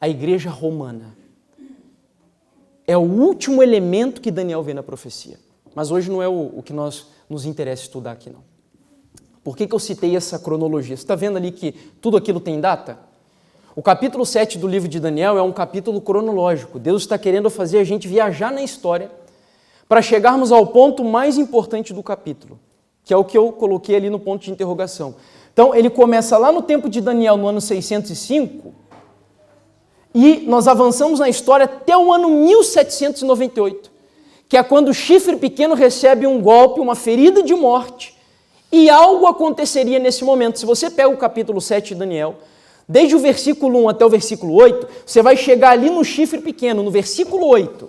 a igreja romana. É o último elemento que Daniel vê na profecia. Mas hoje não é o que nos interessa estudar aqui, não. Por que eu citei essa cronologia? Você está vendo ali que tudo aquilo tem data? O capítulo 7 do livro de Daniel é um capítulo cronológico. Deus está querendo fazer a gente viajar na história para chegarmos ao ponto mais importante do capítulo, que é o que eu coloquei ali no ponto de interrogação. Então, ele começa lá no tempo de Daniel, no ano 605, e nós avançamos na história até o ano 1798, que é quando o chifre pequeno recebe um golpe, uma ferida de morte, e algo aconteceria nesse momento. Se você pega o capítulo 7 de Daniel, desde o versículo 1 até o versículo 8, você vai chegar ali no chifre pequeno, no versículo 8,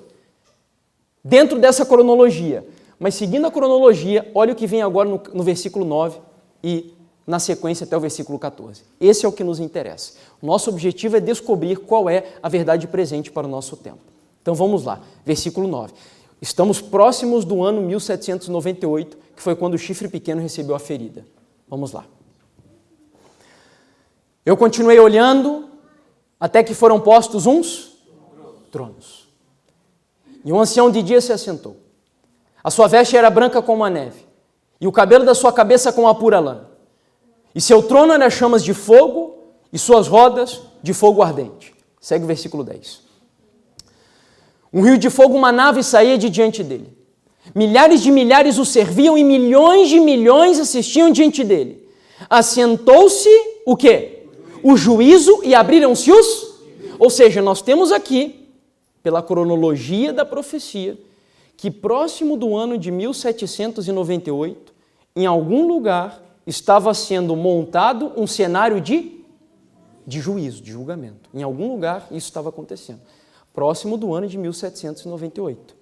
dentro dessa cronologia. Mas seguindo a cronologia, olha o que vem agora no versículo 9 e na sequência até o versículo 14. Esse é o que nos interessa. O nosso objetivo é descobrir qual é a verdade presente para o nosso tempo. Então vamos lá, versículo 9. Estamos próximos do ano 1798, que foi quando o chifre pequeno recebeu a ferida. Vamos lá. Eu continuei olhando até que foram postos uns tronos. E um ancião de dia se assentou. A sua veste era branca como a neve, e o cabelo da sua cabeça como a pura lã. E seu trono era chamas de fogo, e suas rodas de fogo ardente. Segue o versículo 10. Um rio de fogo manava e saía de diante dele. Milhares de milhares o serviam e milhões de milhões assistiam diante dele. Assentou-se o quê? O juízo e abriram-se os... Ou seja, nós temos aqui, pela cronologia da profecia, que próximo do ano de 1798, em algum lugar, estava sendo montado um cenário de juízo, de julgamento. Em algum lugar isso estava acontecendo. Próximo do ano de 1798.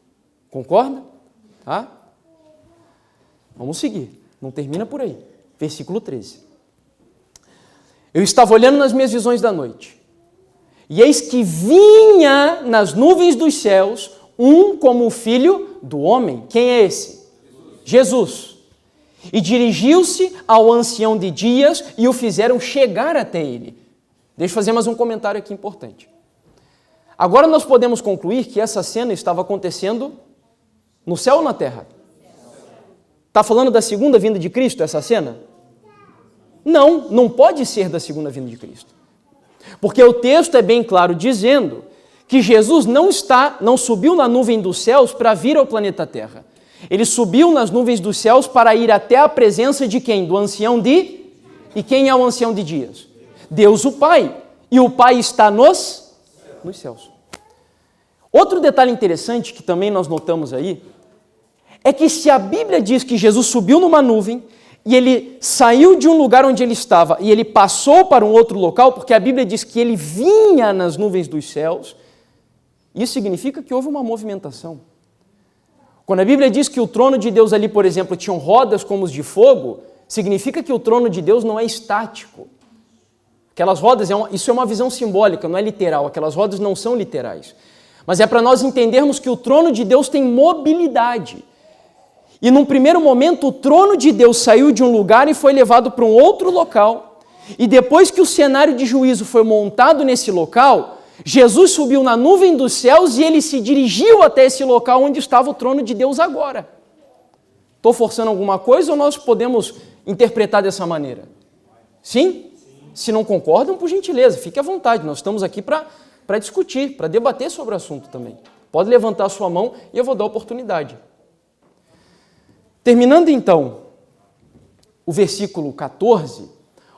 Concorda? Tá? Vamos seguir. Não termina por aí. Versículo 13. Eu estava olhando nas minhas visões da noite, e eis que vinha nas nuvens dos céus um como o filho do homem. Quem é esse? Jesus. E dirigiu-se ao ancião de dias e o fizeram chegar até ele. Deixa eu fazer mais um comentário aqui importante. Agora nós podemos concluir que essa cena estava acontecendo no céu ou na terra? Está falando da segunda vinda de Cristo, essa cena? Não, não pode ser da segunda vinda de Cristo. Porque o texto é bem claro dizendo que Jesus não subiu na nuvem dos céus para vir ao planeta Terra. Ele subiu nas nuvens dos céus para ir até a presença de quem? Do ancião de... E quem é o ancião de dias? Deus o Pai. E o Pai está nos céus. Outro detalhe interessante que também nós notamos aí é que se a Bíblia diz que Jesus subiu numa nuvem e ele saiu de um lugar onde ele estava e ele passou para um outro local, porque a Bíblia diz que ele vinha nas nuvens dos céus, isso significa que houve uma movimentação. Quando a Bíblia diz que o trono de Deus ali, por exemplo, tinham rodas como os de fogo, significa que o trono de Deus não é estático. Aquelas rodas, isso é uma visão simbólica, não é literal, aquelas rodas não são literais. Mas é para nós entendermos que o trono de Deus tem mobilidade. E num primeiro momento o trono de Deus saiu de um lugar e foi levado para um outro local. E depois que o cenário de juízo foi montado nesse local, Jesus subiu na nuvem dos céus e ele se dirigiu até esse local onde estava o trono de Deus agora. Estou forçando alguma coisa ou nós podemos interpretar dessa maneira? Sim? Se não concordam, por gentileza, fique à vontade. Nós estamos aqui para discutir, para debater sobre o assunto também. Pode levantar a sua mão e eu vou dar oportunidade. Terminando então o versículo 14,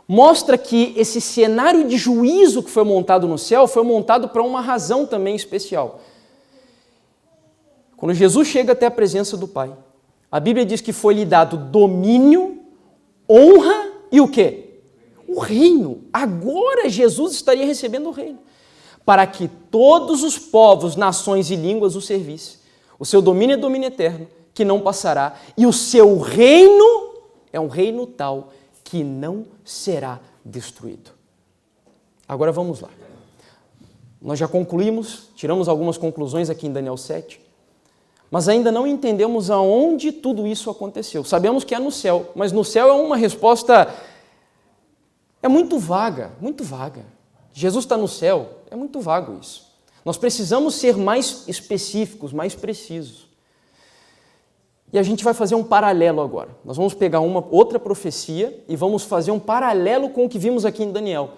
mostra que esse cenário de juízo que foi montado no céu foi montado para uma razão também especial. Quando Jesus chega até a presença do Pai, a Bíblia diz que foi-lhe dado domínio, honra e o quê? O reino. Agora Jesus estaria recebendo o reino, para que todos os povos, nações e línguas o servissem. O seu domínio é domínio eterno, que não passará, e o seu reino é um reino tal que não será destruído. Agora vamos lá. Nós já concluímos, tiramos algumas conclusões aqui em Daniel 7, mas ainda não entendemos aonde tudo isso aconteceu. Sabemos que é no céu, mas no céu é uma resposta muito vaga, muito vaga. Jesus está no céu, é muito vago isso. Nós precisamos ser mais específicos, mais precisos. E a gente vai fazer um paralelo agora. Nós vamos pegar uma outra profecia e vamos fazer um paralelo com o que vimos aqui em Daniel.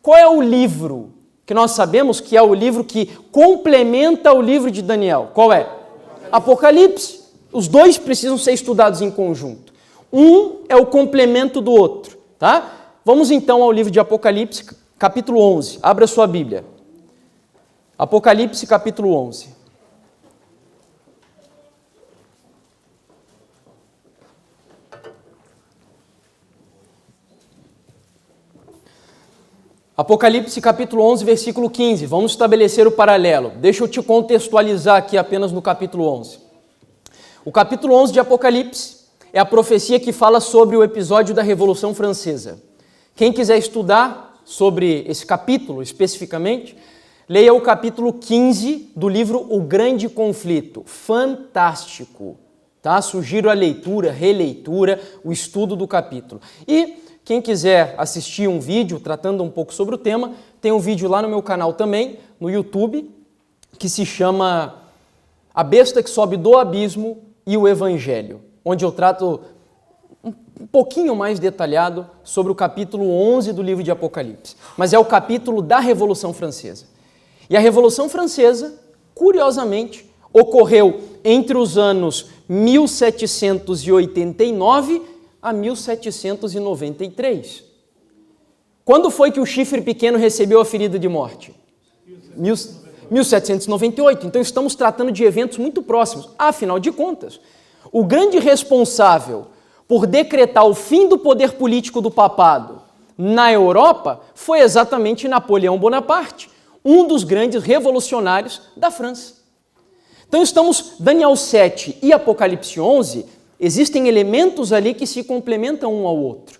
Qual é o livro que nós sabemos que é o livro que complementa o livro de Daniel? Qual é? Apocalipse. Os dois precisam ser estudados em conjunto. Um é o complemento do outro, tá? Vamos então ao livro de Apocalipse, capítulo 11. Abra sua Bíblia. Apocalipse, capítulo 11. Apocalipse capítulo 11, versículo 15. Vamos estabelecer o paralelo. Deixa eu te contextualizar aqui apenas no capítulo 11. O capítulo 11 de Apocalipse é a profecia que fala sobre o episódio da Revolução Francesa. Quem quiser estudar sobre esse capítulo especificamente, leia o capítulo 15 do livro O Grande Conflito. Fantástico, tá? Sugiro a leitura, releitura, o estudo do capítulo. E quem quiser assistir um vídeo tratando um pouco sobre o tema, tem um vídeo lá no meu canal também, no YouTube, que se chama A Besta que Sobe do Abismo e o Evangelho, onde eu trato um pouquinho mais detalhado sobre o capítulo 11 do livro de Apocalipse. Mas é o capítulo da Revolução Francesa. E a Revolução Francesa, curiosamente, ocorreu entre os anos 1789 a 1793. Quando foi que o chifre pequeno recebeu a ferida de morte? 1798. Então estamos tratando de eventos muito próximos. Afinal de contas, o grande responsável por decretar o fim do poder político do papado na Europa foi exatamente Napoleão Bonaparte, um dos grandes revolucionários da França. Então estamos, Daniel 7 e Apocalipse 11, existem elementos ali que se complementam um ao outro.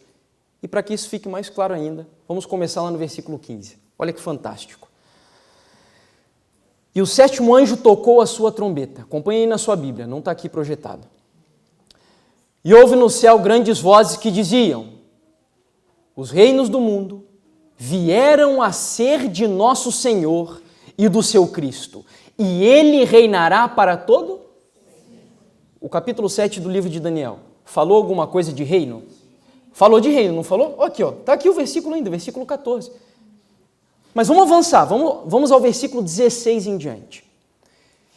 E para que isso fique mais claro ainda, vamos começar lá no versículo 15. Olha que fantástico. E o sétimo anjo tocou a sua trombeta. Acompanhe aí na sua Bíblia, não está aqui projetado. E houve no céu grandes vozes que diziam: os reinos do mundo vieram a ser de nosso Senhor e do seu Cristo, e ele reinará para todo? O capítulo 7 do livro de Daniel falou alguma coisa de reino? Falou de reino, não falou? Aqui, ó, está aqui o versículo ainda, versículo 14. Mas vamos avançar, vamos ao versículo 16 em diante.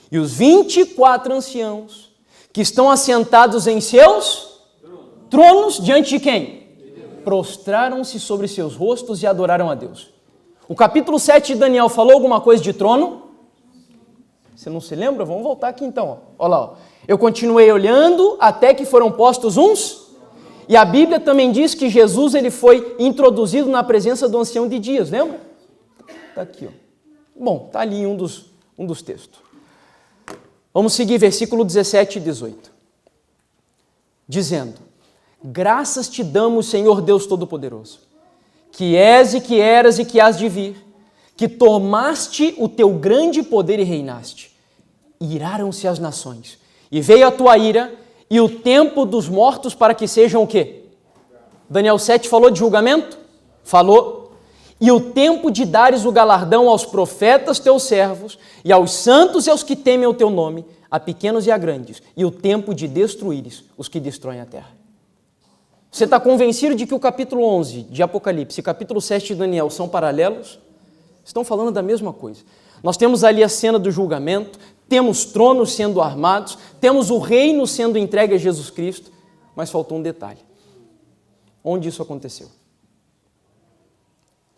E os 24 anciãos que estão assentados em seus tronos, diante de quem? Prostraram-se sobre seus rostos e adoraram a Deus. O capítulo 7 de Daniel falou alguma coisa de trono? Você não se lembra? Vamos voltar aqui então. Olha lá. Ó. Eu continuei olhando até que foram postos uns. E a Bíblia também diz que Jesus ele foi introduzido na presença do ancião de dias, lembra? Está aqui. Ó. Bom, está ali em um dos textos. Vamos seguir versículo 17 e 18. Dizendo: graças te damos, Senhor Deus Todo-Poderoso, que és e que eras e que hás de vir, que tomaste o teu grande poder e reinaste. Iraram-se as nações, e veio a tua ira e o tempo dos mortos para que sejam o quê? Daniel 7 falou de julgamento? Falou. E o tempo de dares o galardão aos profetas teus servos, e aos santos e aos que temem o teu nome, a pequenos e a grandes, e o tempo de destruíres os que destroem a terra. Você está convencido de que o capítulo 11 de Apocalipse e capítulo 7 de Daniel são paralelos? Estão falando da mesma coisa. Nós temos ali a cena do julgamento, temos tronos sendo armados, temos o reino sendo entregue a Jesus Cristo, mas faltou um detalhe. Onde isso aconteceu?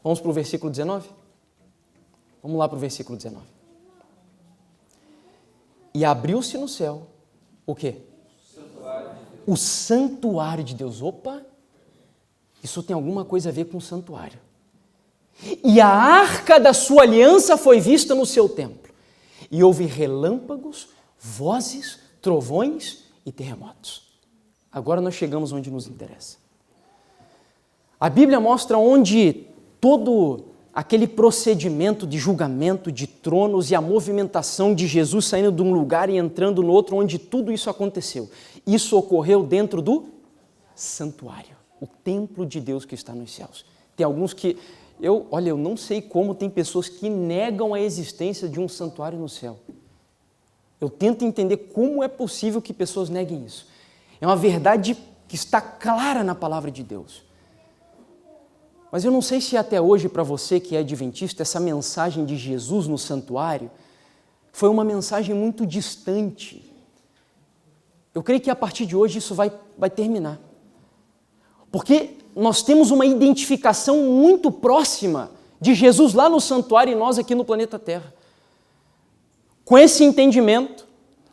Vamos para o versículo 19? Vamos lá para o versículo 19. E abriu-se no céu o quê? O santuário de Deus. Opa! Isso tem alguma coisa a ver com o santuário. E a arca da sua aliança foi vista no seu templo. E houve relâmpagos, vozes, trovões e terremotos. Agora nós chegamos onde nos interessa. A Bíblia mostra onde todo aquele procedimento de julgamento de tronos e a movimentação de Jesus saindo de um lugar e entrando no outro, onde tudo isso aconteceu. Isso ocorreu dentro do santuário, o templo de Deus que está nos céus. Tem alguns que, eu não sei como tem pessoas que negam a existência de um santuário no céu. Eu tento entender como é possível que pessoas neguem isso. É uma verdade que está clara na palavra de Deus. Mas eu não sei se até hoje, para você que é adventista, essa mensagem de Jesus no santuário foi uma mensagem muito distante. Eu creio que a partir de hoje isso vai terminar. Porque nós temos uma identificação muito próxima de Jesus lá no santuário e nós aqui no planeta Terra. Com esse entendimento,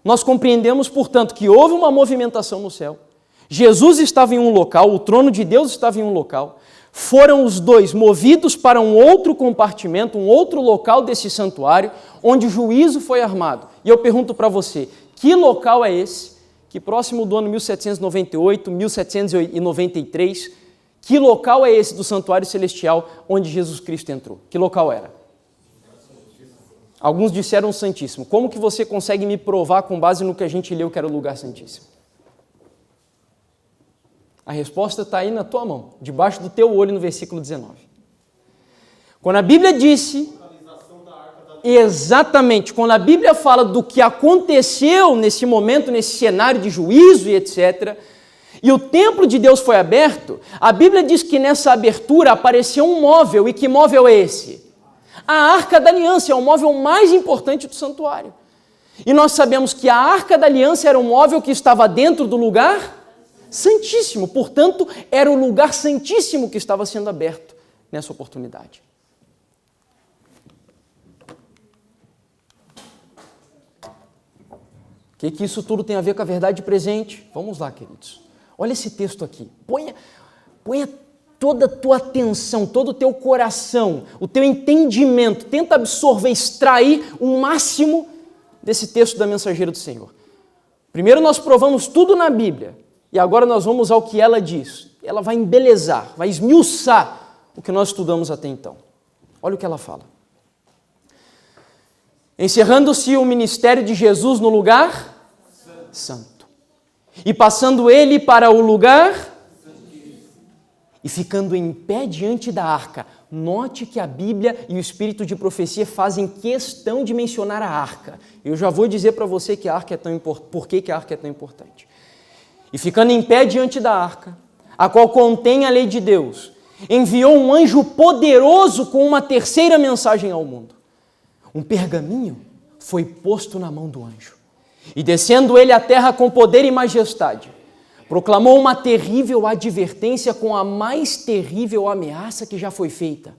nós compreendemos, portanto, que houve uma movimentação no céu. Jesus estava em um local, o trono de Deus estava em um local. Foram os dois movidos para um outro compartimento, um outro local desse santuário, onde o juízo foi armado. E eu pergunto para você, que local é esse, que próximo do ano 1798, 1793, que local é esse do santuário celestial onde Jesus Cristo entrou? Que local era? Alguns disseram Santíssimo. Como que você consegue me provar com base no que a gente leu que era o lugar santíssimo? A resposta está aí na tua mão, debaixo do teu olho no versículo 19. Quando a Bíblia disse... Exatamente, quando a Bíblia fala do que aconteceu nesse momento, nesse cenário de juízo e etc., e o templo de Deus foi aberto, a Bíblia diz que nessa abertura apareceu um móvel, e que móvel é esse? A Arca da Aliança, é o móvel mais importante do santuário. E nós sabemos que a Arca da Aliança era um móvel que estava dentro do lugar santíssimo, portanto, era o lugar santíssimo que estava sendo aberto nessa oportunidade. O que isso tudo tem a ver com a verdade presente? Vamos lá, queridos. Olha esse texto aqui. Ponha toda a tua atenção, todo o teu coração, o teu entendimento. Tenta absorver, extrair o máximo desse texto da mensageira do Senhor. Primeiro nós provamos tudo na Bíblia. E agora nós vamos ao que ela diz. Ela vai embelezar, vai esmiuçar o que nós estudamos até então. Olha o que ela fala. Encerrando-se o ministério de Jesus no lugar santo. E passando ele para o lugar e ficando em pé diante da arca. Note que a Bíblia e o Espírito de profecia fazem questão de mencionar a arca. Eu já vou dizer para você que a arca é tão importante. Por que a arca é tão importante? E ficando em pé diante da arca, a qual contém a lei de Deus, enviou um anjo poderoso com uma terceira mensagem ao mundo. Um pergaminho foi posto na mão do anjo. E descendo ele à terra com poder e majestade, proclamou uma terrível advertência com a mais terrível ameaça que já foi feita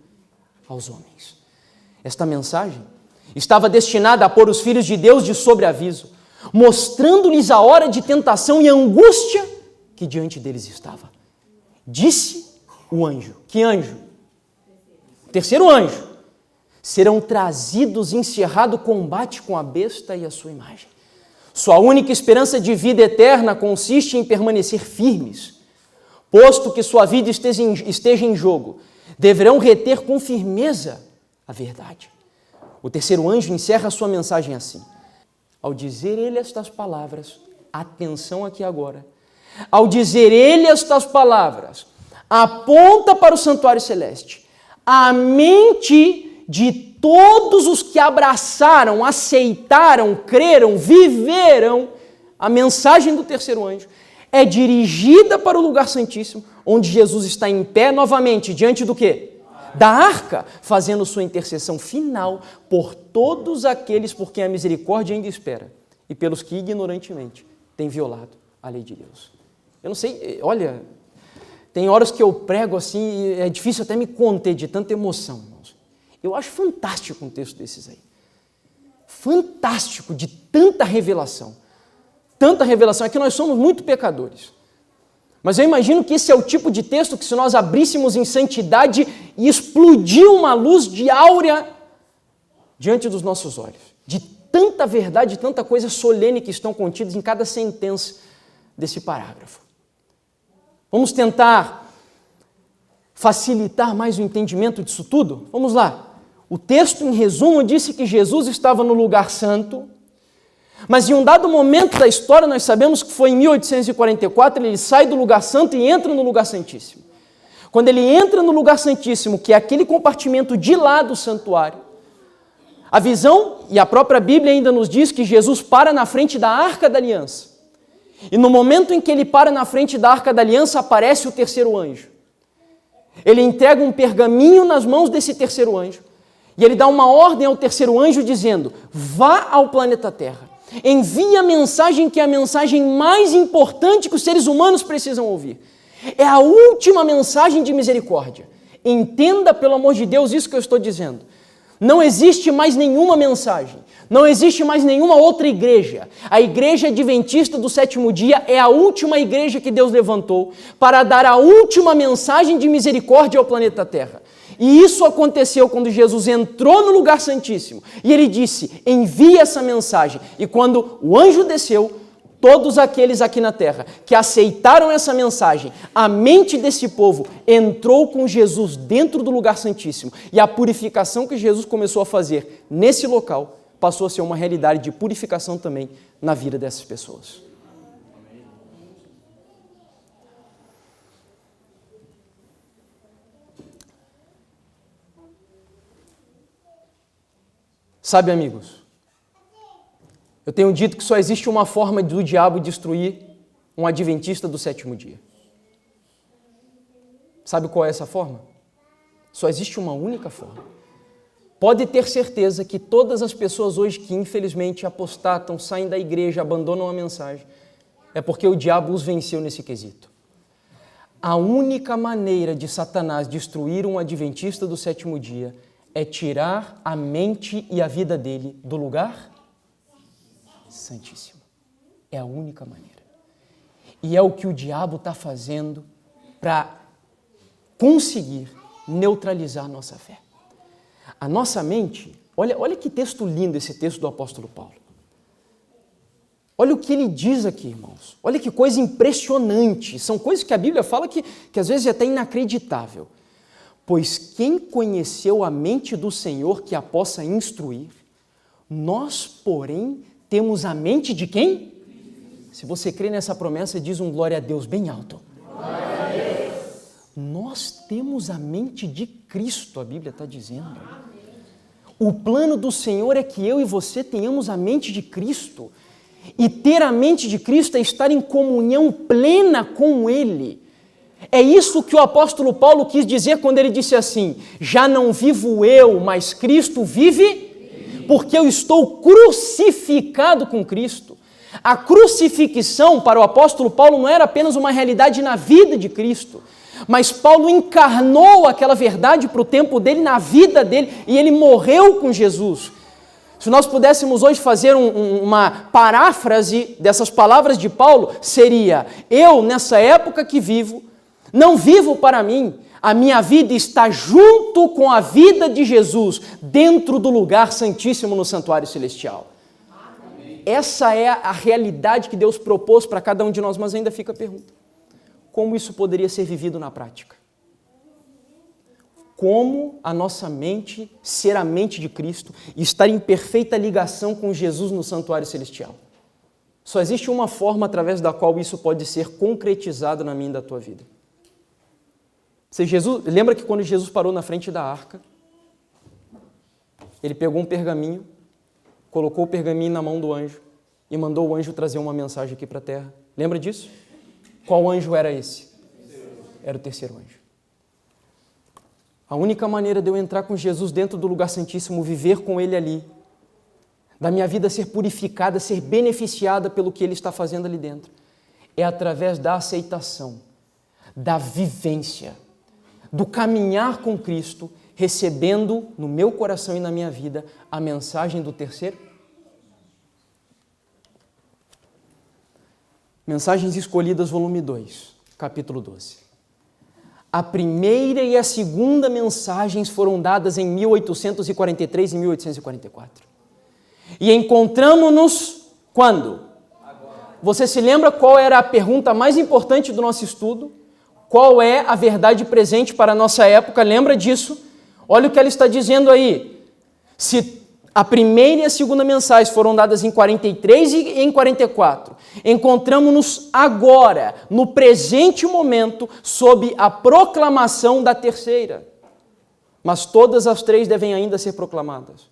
aos homens. Esta mensagem estava destinada a pôr os filhos de Deus de sobreaviso, mostrando-lhes a hora de tentação e angústia que diante deles estava. Disse o anjo. Que anjo? O terceiro anjo. Serão trazidos e encerrado combate com a besta e a sua imagem. Sua única esperança de vida eterna consiste em permanecer firmes. Posto que sua vida esteja em jogo, deverão reter com firmeza a verdade. O terceiro anjo encerra a sua mensagem assim. Ao dizer ele estas palavras, atenção aqui agora, ao dizer ele estas palavras, aponta para o santuário celeste a mente de todos os que abraçaram, aceitaram, creram, viveram a mensagem do terceiro anjo, é dirigida para o lugar santíssimo, onde Jesus está em pé novamente, diante do quê? Da arca, fazendo sua intercessão final por todos aqueles por quem a misericórdia ainda espera e pelos que ignorantemente têm violado a lei de Deus. Eu não sei, olha, tem horas que eu prego assim e é difícil até me conter de tanta emoção, irmãos. Eu acho fantástico um texto desses aí. Fantástico, de tanta revelação. Tanta revelação, é que nós somos muito pecadores. Mas eu imagino que esse é o tipo de texto que se nós abríssemos em santidade e explodir uma luz de áurea diante dos nossos olhos. De tanta verdade, de tanta coisa solene que estão contidas em cada sentença desse parágrafo. Vamos tentar facilitar mais o entendimento disso tudo? Vamos lá. O texto, em resumo, disse que Jesus estava no lugar santo, mas em um dado momento da história, nós sabemos que foi em 1844, ele sai do lugar santo e entra no lugar santíssimo. Quando ele entra no lugar santíssimo, que é aquele compartimento de lá do santuário, a visão, e a própria Bíblia ainda nos diz que Jesus para na frente da Arca da Aliança. E no momento em que ele para na frente da Arca da Aliança, aparece o terceiro anjo. Ele entrega um pergaminho nas mãos desse terceiro anjo. E ele dá uma ordem ao terceiro anjo dizendo, vá ao planeta Terra. Envie a mensagem que é a mensagem mais importante que os seres humanos precisam ouvir. É a última mensagem de misericórdia. Entenda, pelo amor de Deus, isso que eu estou dizendo. Não existe mais nenhuma mensagem. Não existe mais nenhuma outra igreja. A igreja adventista do sétimo dia é a última igreja que Deus levantou para dar a última mensagem de misericórdia ao planeta Terra. E isso aconteceu quando Jesus entrou no lugar santíssimo. E ele disse, envie essa mensagem. E quando o anjo desceu, todos aqueles aqui na terra que aceitaram essa mensagem, a mente desse povo entrou com Jesus dentro do lugar santíssimo. E a purificação que Jesus começou a fazer nesse local passou a ser uma realidade de purificação também na vida dessas pessoas. Sabe, amigos, eu tenho dito que só existe uma forma do diabo destruir um adventista do sétimo dia. Sabe qual é essa forma? Só existe uma única forma. Pode ter certeza que todas as pessoas hoje que infelizmente apostatam, saem da igreja, abandonam a mensagem, é porque o diabo os venceu nesse quesito. A única maneira de Satanás destruir um adventista do sétimo dia é tirar a mente e a vida dele do lugar santíssimo. É a única maneira. E é o que o diabo está fazendo para conseguir neutralizar a nossa fé. A nossa mente, olha que texto lindo esse texto do apóstolo Paulo. Olha o que ele diz aqui, irmãos. Olha que coisa impressionante. São coisas que a Bíblia fala que às vezes é até inacreditável. Pois quem conheceu a mente do Senhor que a possa instruir, nós, porém, temos a mente de quem? Se você crê nessa promessa, diz um glória a Deus bem alto. Glória a Deus. Nós temos a mente de Cristo, a Bíblia está dizendo. O plano do Senhor é que eu e você tenhamos a mente de Cristo. E ter a mente de Cristo é estar em comunhão plena com Ele. É isso que o apóstolo Paulo quis dizer quando ele disse assim: já não vivo eu, mas Cristo vive, porque eu estou crucificado com Cristo. A crucifixão para o apóstolo Paulo não era apenas uma realidade na vida de Cristo, mas Paulo encarnou aquela verdade para o tempo dele, na vida dele, e ele morreu com Jesus. Se nós pudéssemos hoje fazer uma paráfrase dessas palavras de Paulo, seria: eu, nessa época que vivo, não vivo para mim, a minha vida está junto com a vida de Jesus, dentro do lugar santíssimo no santuário celestial. Amém. Essa é a realidade que Deus propôs para cada um de nós, mas ainda fica a pergunta: como isso poderia ser vivido na prática? Como a nossa mente ser a mente de Cristo e estar em perfeita ligação com Jesus no santuário celestial? Só existe uma forma através da qual isso pode ser concretizado na minha e da tua vida. Lembra que quando Jesus parou na frente da arca, ele pegou um pergaminho, colocou o pergaminho na mão do anjo e mandou o anjo trazer uma mensagem aqui para a terra. Lembra disso? Qual anjo era esse? Era o terceiro anjo. A única maneira de eu entrar com Jesus dentro do lugar santíssimo, viver com Ele ali, da minha vida ser purificada, ser beneficiada pelo que Ele está fazendo ali dentro, é através da aceitação, da vivência, do caminhar com Cristo, recebendo no meu coração e na minha vida a mensagem do terceiro. Mensagens Escolhidas, volume 2, capítulo 12. A primeira e a segunda mensagens foram dadas em 1843 e 1844. E encontramos-nos quando? Agora. Você se lembra qual era a pergunta mais importante do nosso estudo? Qual é a verdade presente para a nossa época? Lembra disso? Olha o que ela está dizendo aí. Se a primeira e a segunda mensagem foram dadas em 43 e em 44, encontramos-nos agora, no presente momento, sob a proclamação da terceira. Mas todas as três devem ainda ser proclamadas.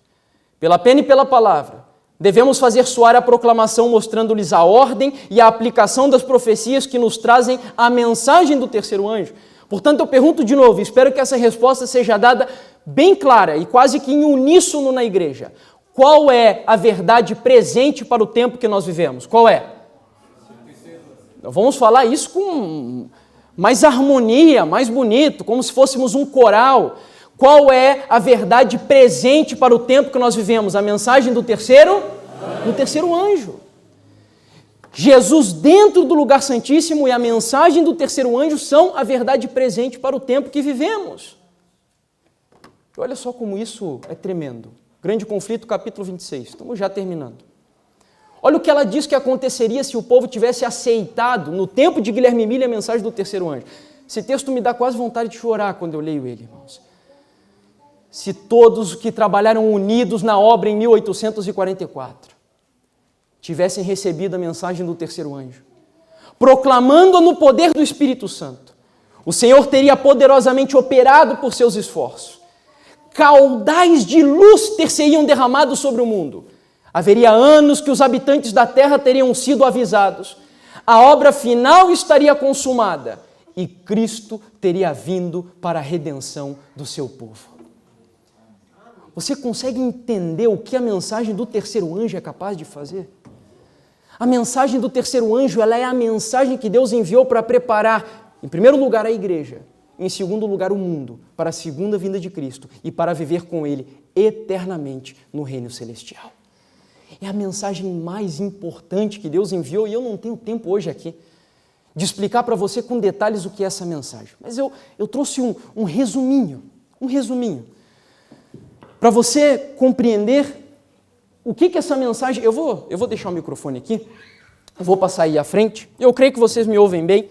Pela pena e pela palavra. Devemos fazer soar a proclamação, mostrando-lhes a ordem e a aplicação das profecias que nos trazem a mensagem do terceiro anjo. Portanto, eu pergunto de novo, espero que essa resposta seja dada bem clara e quase que em uníssono na igreja. Qual é a verdade presente para o tempo que nós vivemos? Qual é? Vamos falar isso com mais harmonia, mais bonito, como se fôssemos um coral. Qual é a verdade presente para o tempo que nós vivemos? A mensagem do terceiro? Do terceiro anjo. Jesus dentro do lugar santíssimo e a mensagem do terceiro anjo são a verdade presente para o tempo que vivemos. Olha só como isso é tremendo. Grande Conflito, capítulo 26. Estamos já terminando. Olha o que ela diz que aconteceria se o povo tivesse aceitado, no tempo de Guilherme Miller, a mensagem do terceiro anjo. Esse texto me dá quase vontade de chorar quando eu leio ele, irmãos. se todos que trabalharam unidos na obra em 1844 tivessem recebido a mensagem do terceiro anjo, proclamando-a no poder do Espírito Santo, o Senhor teria poderosamente operado por seus esforços. Caudais de luz ter-se-iam derramados sobre o mundo. Haveria anos que os habitantes da terra teriam sido avisados. A obra final estaria consumada e Cristo teria vindo para a redenção do seu povo. Você consegue entender o que a mensagem do terceiro anjo é capaz de fazer? A mensagem do terceiro anjo, ela é a mensagem que Deus enviou para preparar, em primeiro lugar, a igreja, em segundo lugar, o mundo, para a segunda vinda de Cristo e para viver com Ele eternamente no reino celestial. É a mensagem mais importante que Deus enviou e eu não tenho tempo hoje aqui de explicar para você com detalhes o que é essa mensagem. Mas eu trouxe um resuminho, para você compreender o que essa mensagem... Eu vou deixar o microfone aqui, eu vou passar aí à frente. Eu creio que vocês me ouvem bem,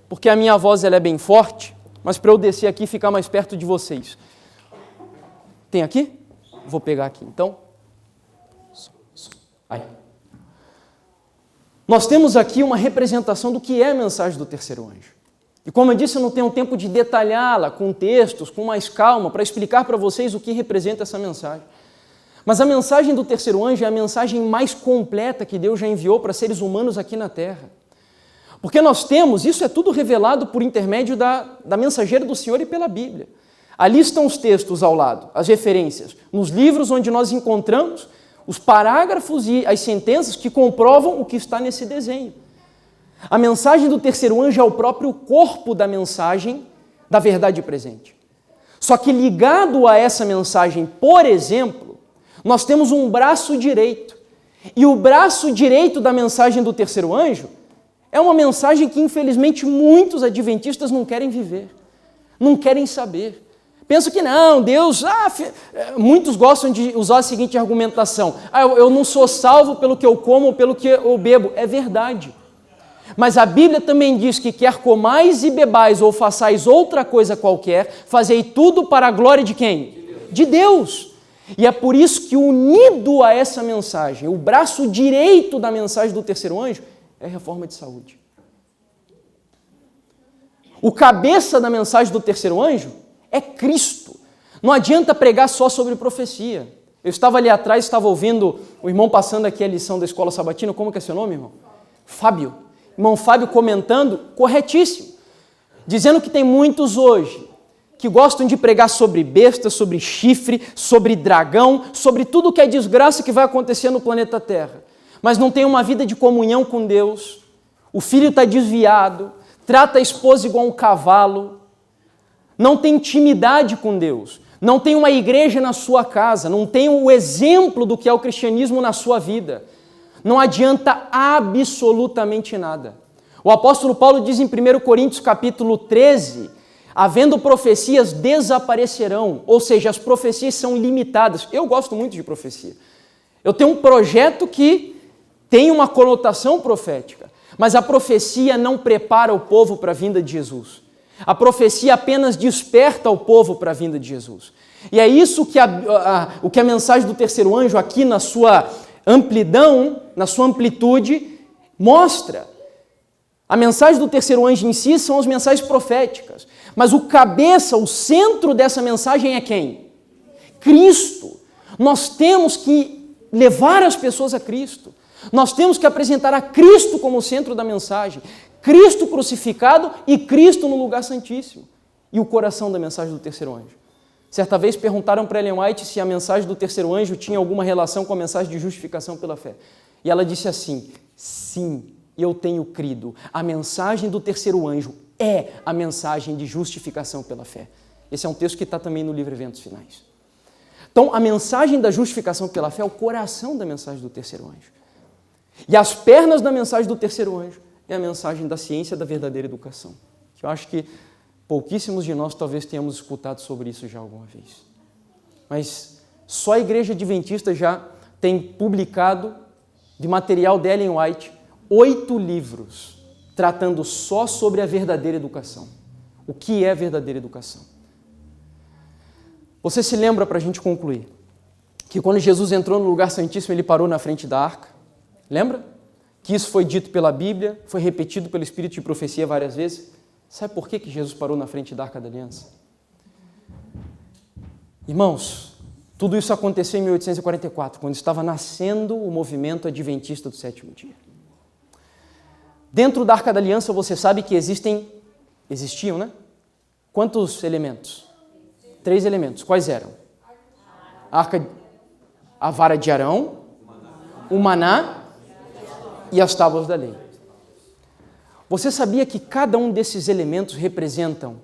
porque a minha voz ela é bem forte, mas para eu descer aqui e ficar mais perto de vocês. Tem aqui? Vou pegar aqui, então. Aí. Nós temos aqui uma representação do que é a mensagem do terceiro anjo. E como eu disse, eu não tenho tempo de detalhá-la com textos, com mais calma, para explicar para vocês o que representa essa mensagem. Mas a mensagem do terceiro anjo é a mensagem mais completa que Deus já enviou para seres humanos aqui na Terra. Porque nós temos, isso é tudo revelado por intermédio da mensageira do Senhor e pela Bíblia. Ali estão os textos ao lado, as referências, nos livros onde nós encontramos os parágrafos e as sentenças que comprovam o que está nesse desenho. A mensagem do terceiro anjo é o próprio corpo da mensagem da verdade presente. Só que ligado a essa mensagem, por exemplo, nós temos um braço direito. E o braço direito da mensagem do terceiro anjo é uma mensagem que, infelizmente, muitos adventistas não querem viver, não querem saber. Penso que não, Deus... muitos gostam de usar a seguinte argumentação. Eu não sou salvo pelo que eu como ou pelo que eu bebo. É verdade. Mas a Bíblia também diz que quer comais e bebais ou façais outra coisa qualquer, fazei tudo para a glória de quem? De Deus. E é por isso que, unido a essa mensagem, o braço direito da mensagem do terceiro anjo é a reforma de saúde. O cabeça da mensagem do terceiro anjo é Cristo. Não adianta pregar só sobre profecia. Eu estava ali atrás, estava ouvindo o irmão passando aqui a lição da escola sabatina. Como que é seu nome, irmão? Fábio. Irmão Fábio comentando, corretíssimo. Dizendo que tem muitos hoje que gostam de pregar sobre besta, sobre chifre, sobre dragão, sobre tudo que é desgraça que vai acontecer no planeta Terra. Mas não tem uma vida de comunhão com Deus. O filho está desviado, trata a esposa igual um cavalo, não tem intimidade com Deus, não tem uma igreja na sua casa, não tem o exemplo do que é o cristianismo na sua vida. Não adianta absolutamente nada. O apóstolo Paulo diz em 1 Coríntios capítulo 13, havendo profecias, desaparecerão, ou seja, as profecias são limitadas. Eu gosto muito de profecia. Eu tenho um projeto que tem uma conotação profética, mas a profecia não prepara o povo para a vinda de Jesus. A profecia apenas desperta o povo para a vinda de Jesus. E é isso que o que a mensagem do terceiro anjo aqui na sua amplidão, na sua amplitude, mostra. A mensagem do terceiro anjo em si são as mensagens proféticas. Mas o cabeça, o centro dessa mensagem é quem? Cristo. Nós temos que levar as pessoas a Cristo. Nós temos que apresentar a Cristo como centro da mensagem. Cristo crucificado e Cristo no lugar santíssimo. E o coração da mensagem do terceiro anjo. Certa vez perguntaram para Ellen White se a mensagem do terceiro anjo tinha alguma relação com a mensagem de justificação pela fé. E ela disse assim, sim, eu tenho crido. A mensagem do terceiro anjo é a mensagem de justificação pela fé. Esse é um texto que está também no livro Eventos Finais. Então, a mensagem da justificação pela fé é o coração da mensagem do terceiro anjo. E as pernas da mensagem do terceiro anjo é a mensagem da ciência da verdadeira educação. Que eu acho que pouquíssimos de nós talvez tenhamos escutado sobre isso já alguma vez. Mas só a Igreja Adventista já tem publicado, de material de Ellen White, 8 livros tratando só sobre a verdadeira educação. O que é a verdadeira educação? Você se lembra, para a gente concluir, que quando Jesus entrou no lugar santíssimo, ele parou na frente da arca? Lembra? Que isso foi dito pela Bíblia, foi repetido pelo Espírito de profecia várias vezes. Sabe por que Jesus parou na frente da arca da aliança? Irmãos, tudo isso aconteceu em 1844, quando estava nascendo o movimento adventista do sétimo dia. Dentro da Arca da Aliança, você sabe que existiam, né? Quantos elementos? 3 elementos. Quais eram? A vara de Arão, o maná e as tábuas da lei. Você sabia que cada um desses elementos representam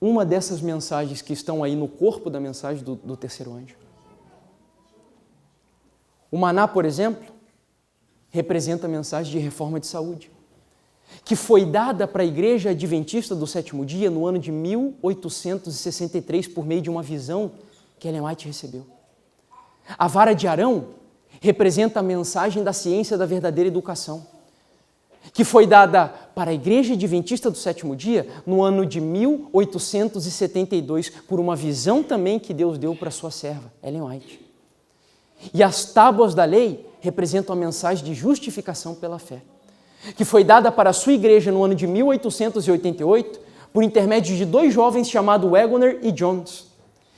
uma dessas mensagens que estão aí no corpo da mensagem do terceiro anjo? O maná, por exemplo, representa a mensagem de reforma de saúde, que foi dada para a Igreja Adventista do Sétimo Dia no ano de 1863 por meio de uma visão que Ellen White recebeu. A vara de Arão representa a mensagem da ciência da verdadeira educação, que foi dada para a Igreja Adventista do Sétimo Dia no ano de 1872 por uma visão também que Deus deu para sua serva, Ellen White. E as tábuas da lei representam a mensagem de justificação pela fé, que foi dada para a sua igreja no ano de 1888 por intermédio de 2 jovens chamados Wagoner e Jones,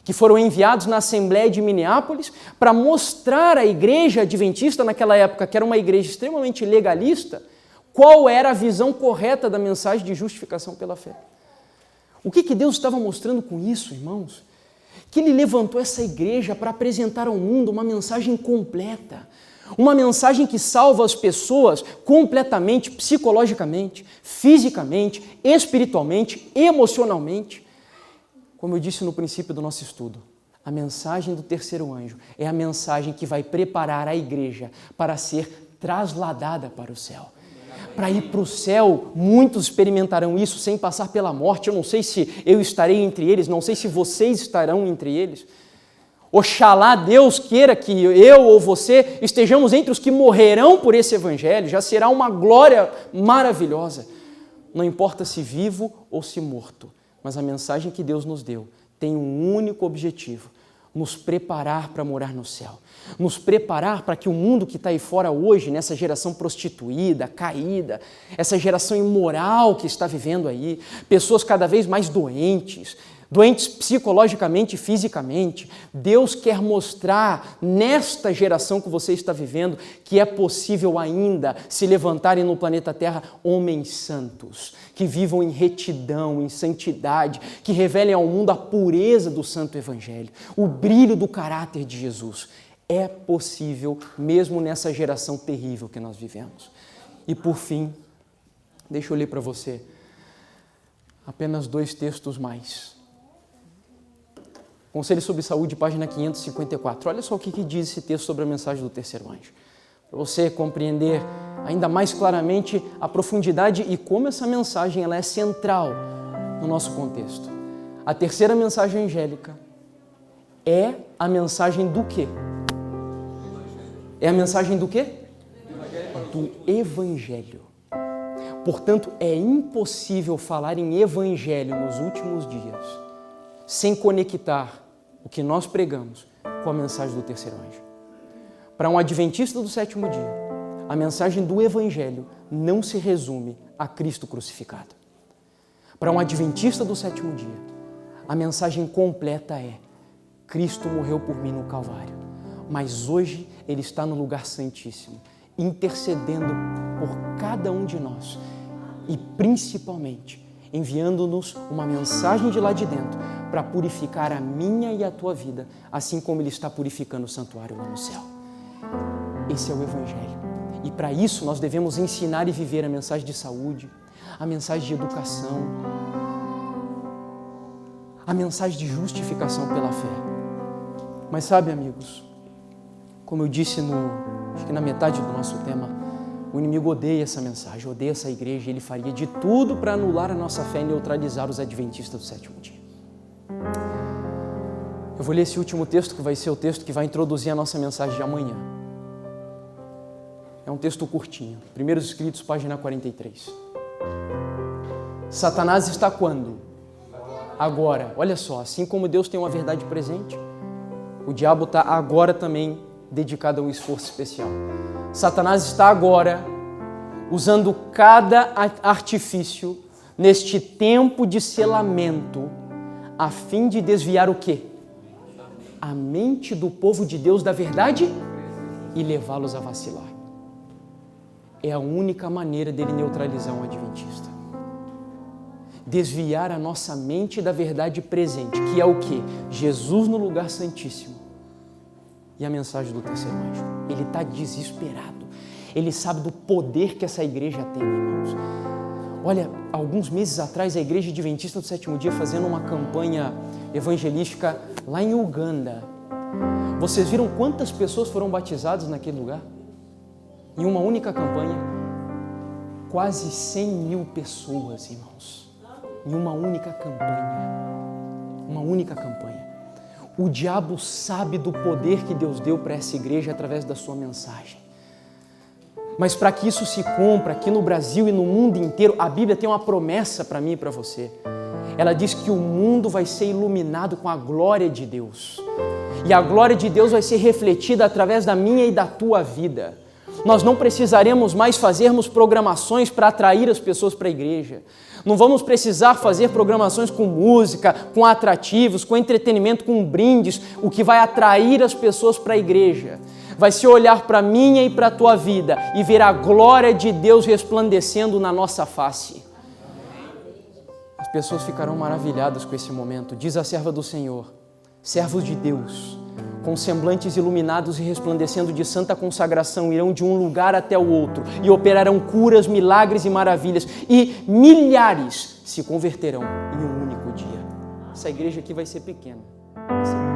que foram enviados na Assembleia de Minneapolis para mostrar à igreja adventista naquela época, que era uma igreja extremamente legalista, qual era a visão correta da mensagem de justificação pela fé. O que Deus estava mostrando com isso, irmãos? Que Ele levantou essa igreja para apresentar ao mundo uma mensagem completa, uma mensagem que salva as pessoas completamente, psicologicamente, fisicamente, espiritualmente, emocionalmente. Como eu disse no princípio do nosso estudo, a mensagem do terceiro anjo é a mensagem que vai preparar a igreja para ser trasladada para o céu. Para ir para o céu, muitos experimentarão isso sem passar pela morte. Eu não sei se eu estarei entre eles, não sei se vocês estarão entre eles. Oxalá Deus queira que eu ou você estejamos entre os que morrerão por esse evangelho, já será uma glória maravilhosa. Não importa se vivo ou se morto, mas a mensagem que Deus nos deu tem um único objetivo: nos preparar para morar no céu, nos preparar para que o mundo que está aí fora hoje, nessa geração prostituída, caída, essa geração imoral que está vivendo aí, pessoas cada vez mais doentes psicologicamente e fisicamente, Deus quer mostrar nesta geração que você está vivendo que é possível ainda se levantarem no planeta Terra homens santos, que vivam em retidão, em santidade, que revelem ao mundo a pureza do Santo Evangelho, o brilho do caráter de Jesus. É possível mesmo nessa geração terrível que nós vivemos. E por fim, deixa eu ler para você apenas 2 textos mais. Conselho sobre Saúde, página 554. Olha só o que diz esse texto sobre a mensagem do terceiro anjo. Para você compreender ainda mais claramente a profundidade e como essa mensagem ela é central no nosso contexto. A terceira mensagem angélica é a mensagem do quê? É a mensagem do quê? Do Evangelho. Portanto, é impossível falar em Evangelho nos últimos dias sem conectar o que nós pregamos com a mensagem do terceiro anjo. Para um adventista do sétimo dia, a mensagem do Evangelho não se resume a Cristo crucificado. Para um adventista do sétimo dia, a mensagem completa é: Cristo morreu por mim no Calvário, mas hoje Ele está no lugar santíssimo, intercedendo por cada um de nós e principalmente enviando-nos uma mensagem de lá de dentro para purificar a minha e a tua vida, assim como Ele está purificando o santuário lá no céu. Esse é o Evangelho. E para isso nós devemos ensinar e viver a mensagem de saúde, a mensagem de educação, a mensagem de justificação pela fé. Mas sabe, amigos, como eu disse acho que na metade do nosso tema, o inimigo odeia essa mensagem, odeia essa igreja, e ele faria de tudo para anular a nossa fé e neutralizar os adventistas do sétimo dia. Eu vou ler esse último texto, que vai ser o texto que vai introduzir a nossa mensagem de amanhã. É um texto curtinho, Primeiros Escritos, página 43. Satanás está quando? agora. Olha só, assim como Deus tem uma verdade presente, o diabo está agora também dedicado a um esforço especial. Satanás está agora usando cada artifício neste tempo de selamento a fim de desviar o quê? A mente do povo de Deus da verdade e levá-los a vacilar. É a única maneira dele neutralizar um adventista. Desviar a nossa mente da verdade presente, que é o quê? Jesus no lugar santíssimo e a mensagem do terceiro anjo. Ele está desesperado. Ele sabe do poder que essa igreja tem, irmãos. Olha, alguns meses atrás a Igreja Adventista do Sétimo Dia fazendo uma campanha evangelística lá em Uganda. Vocês viram quantas pessoas foram batizadas naquele lugar? Em uma única campanha, quase 100 mil pessoas, irmãos. Em uma única campanha. Uma única campanha. O diabo sabe do poder que Deus deu para essa igreja através da sua mensagem. Mas para que isso se cumpra aqui no Brasil e no mundo inteiro, a Bíblia tem uma promessa para mim e para você. Ela diz que o mundo vai ser iluminado com a glória de Deus. E a glória de Deus vai ser refletida através da minha e da tua vida. Nós não precisaremos mais fazermos programações para atrair as pessoas para a igreja. Não vamos precisar fazer programações com música, com atrativos, com entretenimento, com brindes. O que vai atrair as pessoas para a igreja vai ser olhar para a minha e para a tua vida e ver a glória de Deus resplandecendo na nossa face. As pessoas ficarão maravilhadas com esse momento. Diz a serva do Senhor, servos de Deus, com semblantes iluminados e resplandecendo de santa consagração, irão de um lugar até o outro e operarão curas, milagres e maravilhas, e milhares se converterão em um único dia. Essa igreja aqui vai ser pequena. Vai ser pequena.